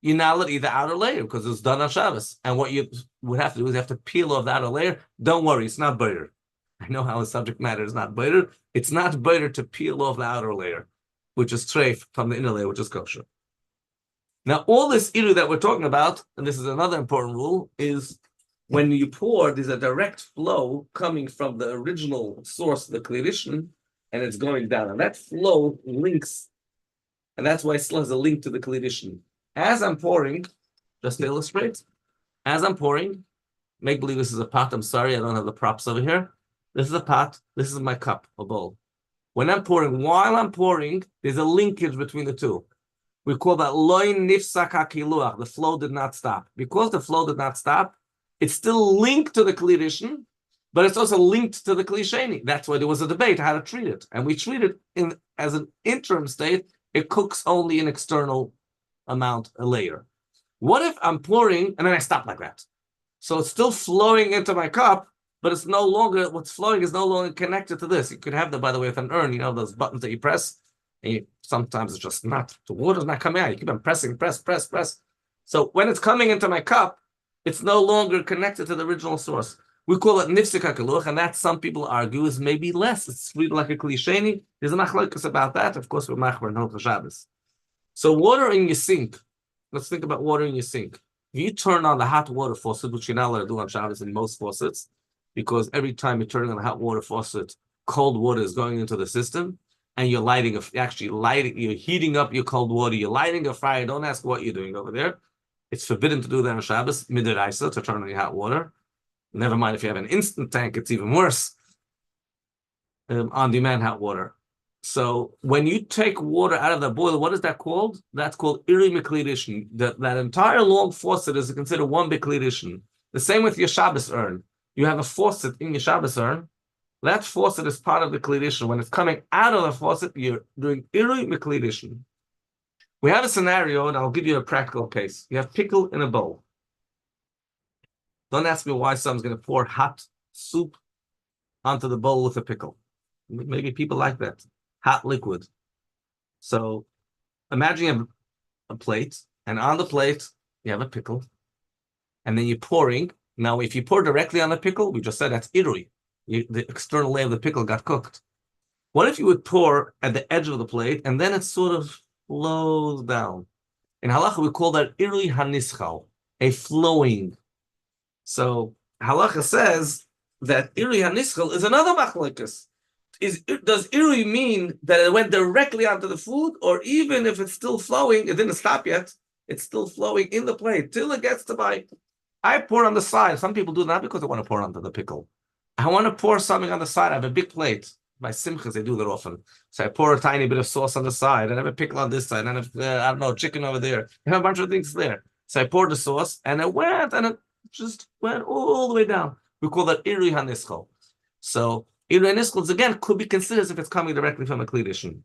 You now let eat the outer layer because it's done on Shabbos. And what you would have to do is you have to peel off the outer layer. Don't worry, it's not bitter. I know how the subject matter is not bitter. It's not bitter to peel off the outer layer, which is treif, from the inner layer, which is kosher. Now, all this iru that we're talking about, and this is another important rule, is when you pour, there's a direct flow coming from the original source, the klirishon, and it's going down. And that flow links, and that's why it still has a link to the klirishon. As I'm pouring, just to illustrate, as I'm pouring, make believe this is a pot. I'm sorry, I don't have the props over here. This is a pot. This is my cup, a bowl. When I'm pouring, while I'm pouring, there's a linkage between the two. We call that loin nifsak hakiluach. The flow did not stop. Because the flow did not stop, it's still linked to the klirishon, but it's also linked to the klisheni. That's why there was a debate how to treat it. And we treat it as an interim state. It cooks only an external amount, a layer. What if I'm pouring and then I stop like that? So it's still flowing into my cup, but it's no longer, what's flowing is no longer connected to this. You could have that, by the way, with an urn, those buttons that you press, and sometimes it's just not, the water's not coming out. You keep on pressing, press. So when it's coming into my cup, it's no longer connected to the original source. We call it nifsek hakiluach, and that some people argue is maybe less. It's really like a klisheni. There's a machlokes about that. Of course, we're machmer and Hilchos Shabbos. So water in your sink. Let's think about water in your sink. If you turn on the hot water faucet, which you're not allowed to do on Shabbos in most faucets, because every time you turn on the hot water faucet, cold water is going into the system, and you're you're heating up your cold water, you're lighting a fire. Don't ask what you're doing over there. It's forbidden to do that on Shabbos, midiraisa, to turn on your hot water. Never mind if you have an instant tank, it's even worse. On-demand hot water. So when you take water out of the boiler, what is that called? That's called iri miklirishon. That entire long faucet is considered one big klirishon. The same with your Shabbos urn. You have a faucet in your Shabbos urn. That faucet is part of the klirishon. When it's coming out of the faucet, you're doing iri miklirishon. We have a scenario, and I'll give you a practical case. You have pickle in a bowl. Don't ask me why someone's going to pour hot soup onto the bowl with a pickle. Maybe people like that. Hot liquid. So imagine you have a plate, and on the plate, you have a pickle, and then you're pouring. Now, if you pour directly on the pickle, we just said that's irui. The external layer of the pickle got cooked. What if you would pour at the edge of the plate, and then it sort of flows down? In halacha, we call that irui hanischal, a flowing. So halacha says that irui hanischal is another machlokes. Does irui mean that it went directly onto the food, or even if it's still flowing, it didn't stop yet, it's still flowing in the plate till it gets to my... I pour on the side. Some people do that because they want to pour onto the pickle. I want to pour something on the side. I have a big plate. By simchas, they do that often. So I pour a tiny bit of sauce on the side, and I have a pickle on this side, and I have, I don't know, chicken over there. I have a bunch of things there. So I poured the sauce, and it just went all the way down. We call that irui hanischal. So irui hanischal, again, could be considered as if it's coming directly from a klirishon.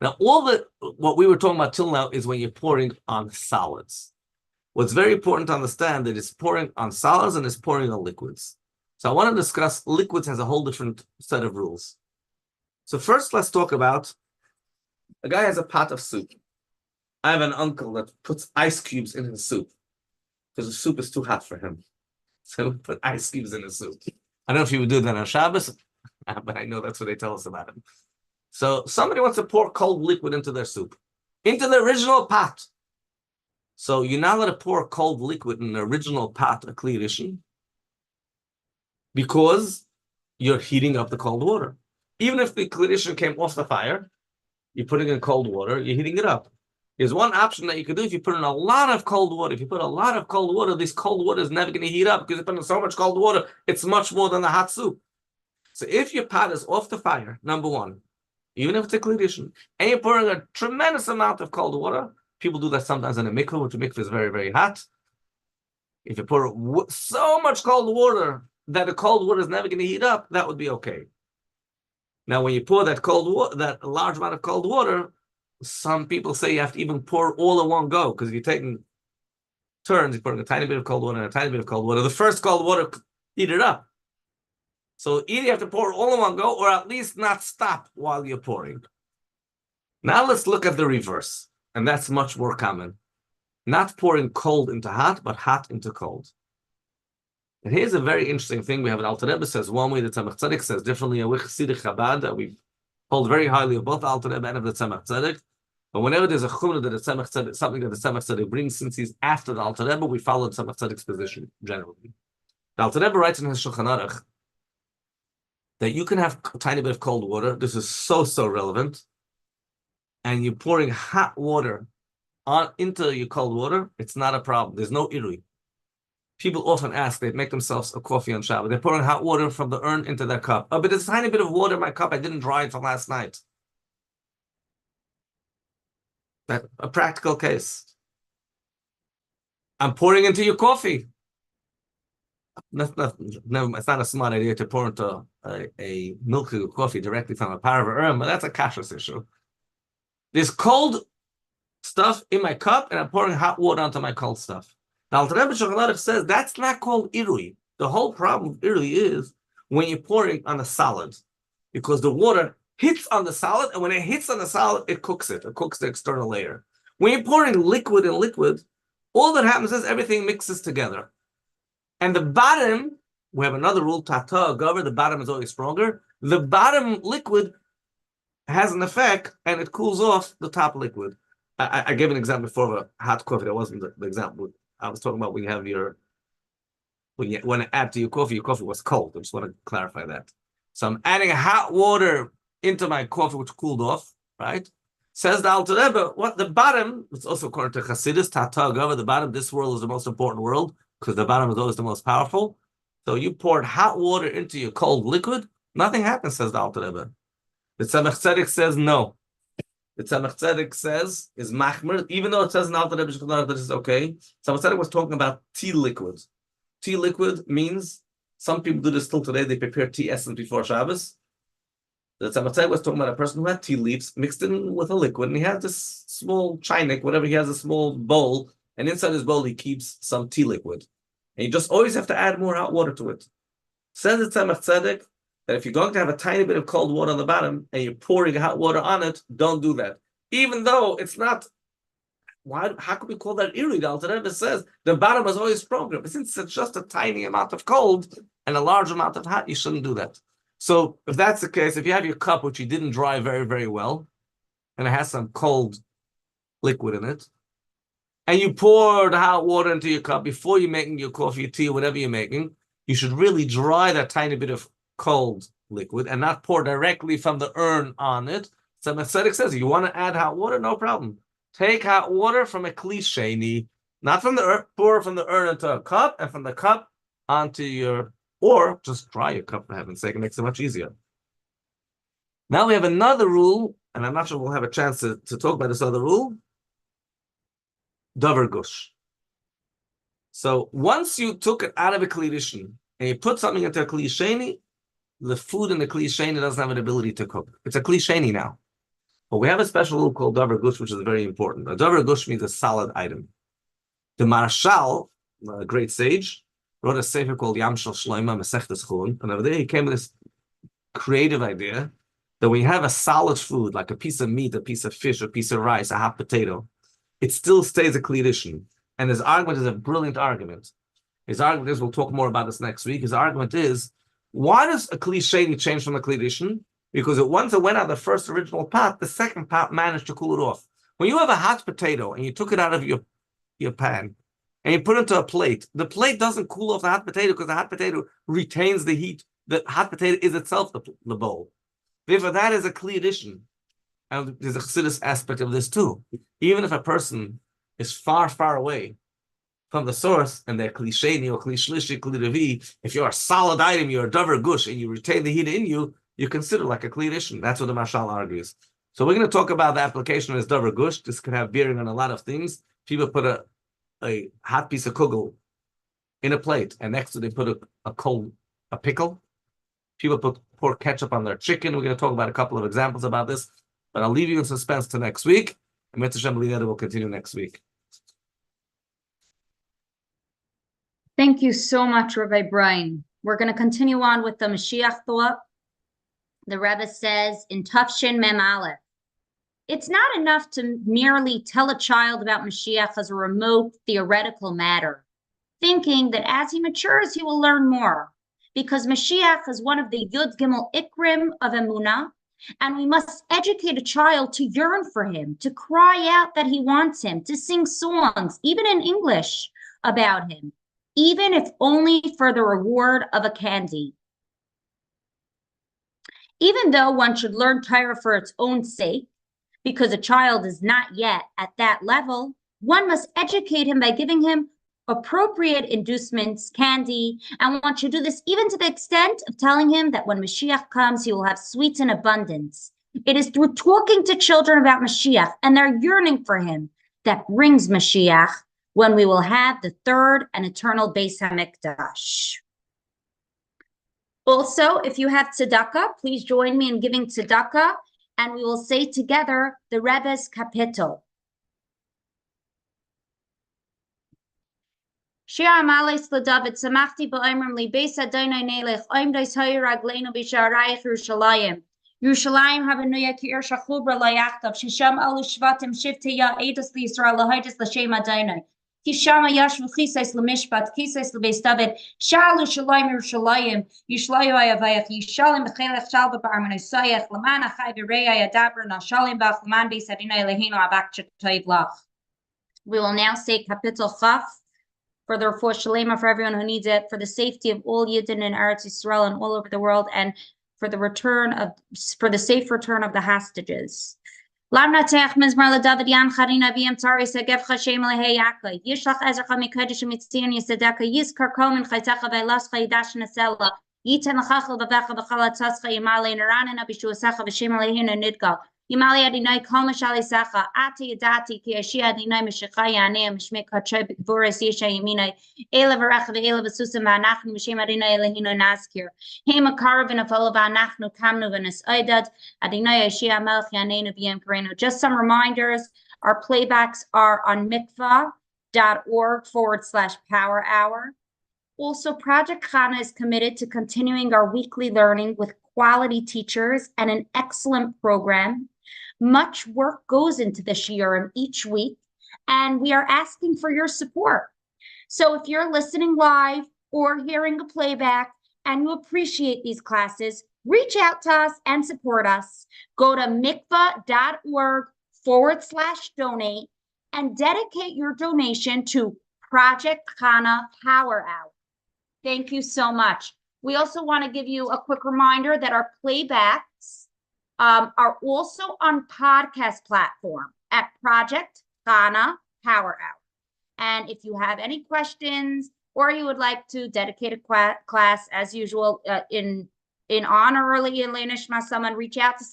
Now, what we were talking about till now is when you're pouring on solids. What's very important to understand that it's pouring on solids and it's pouring on liquids. So I want to discuss liquids has a whole different set of rules. So first, let's talk about a guy has a pot of soup. I have an uncle that puts ice cubes in his soup because the soup is too hot for him. So we put ice cubes in his soup. I don't know if you would do that on Shabbos, but I know that's what they tell us about him. So somebody wants to pour cold liquid into their soup, into the original pot. So you're not allowed to pour cold liquid in the original pot, a kli rishon, because you're heating up the cold water. Even if the kli rishon came off the fire, you're putting in cold water, you're heating it up. There's one option that you could do if you put in a lot of cold water. If you put a lot of cold water, this cold water is never going to heat up because you put in so much cold water, it's much more than the hot soup. So if your pot is off the fire, number one, even if it's a kli rishon, and you're pouring a tremendous amount of cold water, people do that sometimes in a mikveh, which a mikveh is very, very hot. If you pour so much cold water that the cold water is never going to heat up, that would be okay. Now, when you pour that cold water, that large amount of cold water, some people say you have to even pour all in one go, because if you're taking turns, you're pouring a tiny bit of cold water and a tiny bit of cold water. The first cold water heat it up. So either you have to pour all in one go, or at least not stop while you're pouring. Now let's look at the reverse, and that's much more common. Not pouring cold into hot, but hot into cold. And here's a very interesting thing. We have an Alter Rebbe says one way, the Tzemach Tzedek says differently, and we Chassidic Chabad, that we hold very highly of both the Alter Rebbe and of the Tzemach Tzedek. But whenever there's a chumrah that the Tzemach Tzedek, something that the Tzemach Tzedek brings, since he's after the Alter Rebbe, we follow the Tzemach Tzedek's position generally. The Alter Rebbe writes in his Shulchan Aruch that you can have a tiny bit of cold water. This is so relevant. And you're pouring hot water into your cold water, it's not a problem. There's no irui. People often ask, they make themselves a coffee on Shabbos. They're pouring hot water from the urn into their cup. Oh, but there's a tiny bit of water in my cup. I didn't dry it from last night. That's a practical case. I'm pouring into your coffee. It's not a smart idea to pour into a milky coffee directly from a parva urn, but that's a kashrus issue. There's cold stuff in my cup, and I'm pouring hot water onto my cold stuff. The Alter Rebbe Shulchan Aruch says that's not called irui. The whole problem with irui is when you're pouring on a solid, because the water hits on the solid, and when it hits on the solid, it cooks it. It cooks the external layer. When you're pouring liquid in liquid, all that happens is everything mixes together. And the bottom, we have another rule, tata gover, the bottom is always stronger. The bottom liquid has an effect, and it cools off the top liquid. I gave an example before of a hot coffee. That wasn't the example. I was talking about when you want to add to your coffee was cold. I just want to clarify that. So I'm adding hot water into my coffee, which cooled off, right? Says the Alter Rebbe, what the bottom, it's also according to Chassidus, Tata Gava, the bottom, this world is the most important world, because the bottom is always the most powerful. So you poured hot water into your cold liquid, nothing happens, says the Alter Rebbe. The Tzemach Tzedek says no. The Tzemach Tzedek says is machmer, even though it says in Alter Rebbe that this is okay. Tzemach Tzedek was talking about tea liquid. Tea liquid means, some people do this still today, they prepare tea essence before Shabbos. The Tzemach Tzedek was talking about a person who had tea leaves mixed in with a liquid, and he has this small chinik, whatever, he has a small bowl, and inside his bowl he keeps some tea liquid. And you just always have to add more hot water to it. Says the Tzemach Tzedek that if you're going to have a tiny bit of cold water on the bottom and you're pouring hot water on it, don't do that. Even though it's not, how could we call that irui? The Alter Rebbe says the bottom is always stronger. But since it's just a tiny amount of cold and a large amount of hot, you shouldn't do that. So if that's the case, if you have your cup, which you didn't dry very, very well, and it has some cold liquid in it, and you pour the hot water into your cup before you're making your coffee, tea, or whatever you're making, you should really dry that tiny bit of cold liquid and not pour directly from the urn on it. So Tzedek says, you want to add hot water, no problem. Take hot water from a kli sheni, not from the urn, pour from the urn into a cup, and from the cup onto your, or just dry your cup, for heaven's sake. It makes it much easier. Now we have another rule, and I'm not sure we'll have a chance to talk about this other rule. Davar gush. So once you took it out of a kli rishon and you put something into a kli sheni, the food in the kli sheni doesn't have an ability to cook. It's a kli sheni now. But we have a special rule called davar gush, which is very important. A davar gush means a solid item. The Marshal, a great sage, wrote a sefer called Yam Shel Shloima Masechtas Chulin, and over there he came with this creative idea that when you have a solid food, like a piece of meat, a piece of fish, a piece of rice, a hot potato, it still stays a klidishin. And his argument is a brilliant argument. His argument is, we'll talk more about this next week, his argument is, why does a klisheni change from a klidishin? Because once it went out of the first original pot, the second pot managed to cool it off. When you have a hot potato and you took it out of your pan and you put it into a plate, the plate doesn't cool off the hot potato because the hot potato retains the heat. The hot potato is itself the bowl. Therefore, that is a kli addition. And there's a chassidus aspect of this too. Even if a person is far, far away from the source, and they're klisheni or klishlishi, klirevi, if you're a solid item, you're a davar gush, and you retain the heat in you, you're considered like a kli addition. That's what the Mashal argues. So we're going to talk about the application of this davar gush. This could have bearing on a lot of things. People put a hot piece of kugel in a plate, and next to they put a pickle. People pour ketchup on their chicken. We're going to talk about a couple of examples about this, but I'll leave you in suspense to next week. And Mitzvah Shem will continue next week. Thank you so much, Rabbi Braun. We're going to continue on with the Mashiach thought. The Rebbe says in Tafshin Mem Aleph, it's not enough to merely tell a child about Mashiach as a remote theoretical matter, thinking that as he matures, he will learn more, because Mashiach is one of the Yud Gimel Ikrim of Emunah, and we must educate a child to yearn for him, to cry out that he wants him, to sing songs, even in English, about him, even if only for the reward of a candy. Even though one should learn Torah for its own sake, because a child is not yet at that level, one must educate him by giving him appropriate inducements, candy, and one should do this even to the extent of telling him that when Mashiach comes, he will have sweets in abundance. It is through talking to children about Mashiach and their yearning for him that brings Mashiach, when we will have the third and eternal Beis HaMikdash. Also, if you have tzedakah, please join me in giving tzedakah, and we will say together the Rebbe's kapitel. Shir Amales LeDavid, Samachti Ba'imrim Li Beis Adonai Nelech, Oim Dais Hayir Ragleinu B'Sharayich Yerushalayim. Yerushalayim Habenuya Ki'ir Shachubra Layachtav, Shisham Alu Shvatim Shivte Ya Eidos L'Yisrael L'Haydis L'Shem Adonai. Kishama Yashvu Chisais L'Mishpat, Chisais L'Beis David, Shalu Shalayim Yerushalayim, Yishlayu Ayavayach, Yishalim B'Chelech Shalba B'Arman Osayach, L'man Achai V'Reya Yadabra, Nashalim B'Ach, L'man Beis Adonai Lehinu Abak Chetayv Lach. We will now say Kapitel Chaf, for the refuah shalema for everyone who needs it, for the safety of all Yidden in Eretz Yisrael and all over the world, and for the safe return of the hostages. Lamnatech mizmar leDavid yan charina v'yam tzari segev chashem lehei yaakov yishlach ezracha mikodesh u'mitzion yisedeka yiskar kol min chaytecha v'elascha yidash nesela yiten l'chachel v'vecha v'chal atzascha yimale neranena b'shuasecha v'shem lehinu nidgal Yimali Adinai Kol Mashali Sacha Ati Adati Ki Ashia Adinai Meshachai Yanei Mishmei Kachai B'Gvoras Yesha Yaminai Ela V'Recha V'Ela V'Susim V'Anachnu M'Shem Adinai Elehinu Naskir Hema Karav V'Nafol V'Anachnu Kamnu V'Nes Oidad Adinai Ashia Melech Yaneinu V'Yem Karenu. Just some reminders, our playbacks are on mikvah.org/power hour. Also, Project Chana is committed to continuing our weekly learning with quality teachers and an excellent program. Much work goes into the shiurim each week, and we are asking for your support. So if you're listening live or hearing a playback and you appreciate these classes, reach out to us and support us. Go to mikvah.org/donate and dedicate your donation to Project Chana Power Hour. Thank you so much. We also want to give you a quick reminder that our playbacks are also on podcast platform at Project Chana Power Hour. And if you have any questions or you would like to dedicate a class, as usual, in honor or in Nishma, someone, reach out to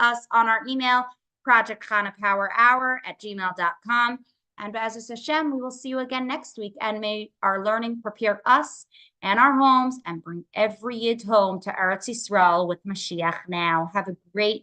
us on our email, projectchanapowerhour@gmail.com. And B'ezras Hashem, we will see you again next week. And may our learning prepare us and our homes and bring every Yid home to Eretz Yisrael with Mashiach now. Have a great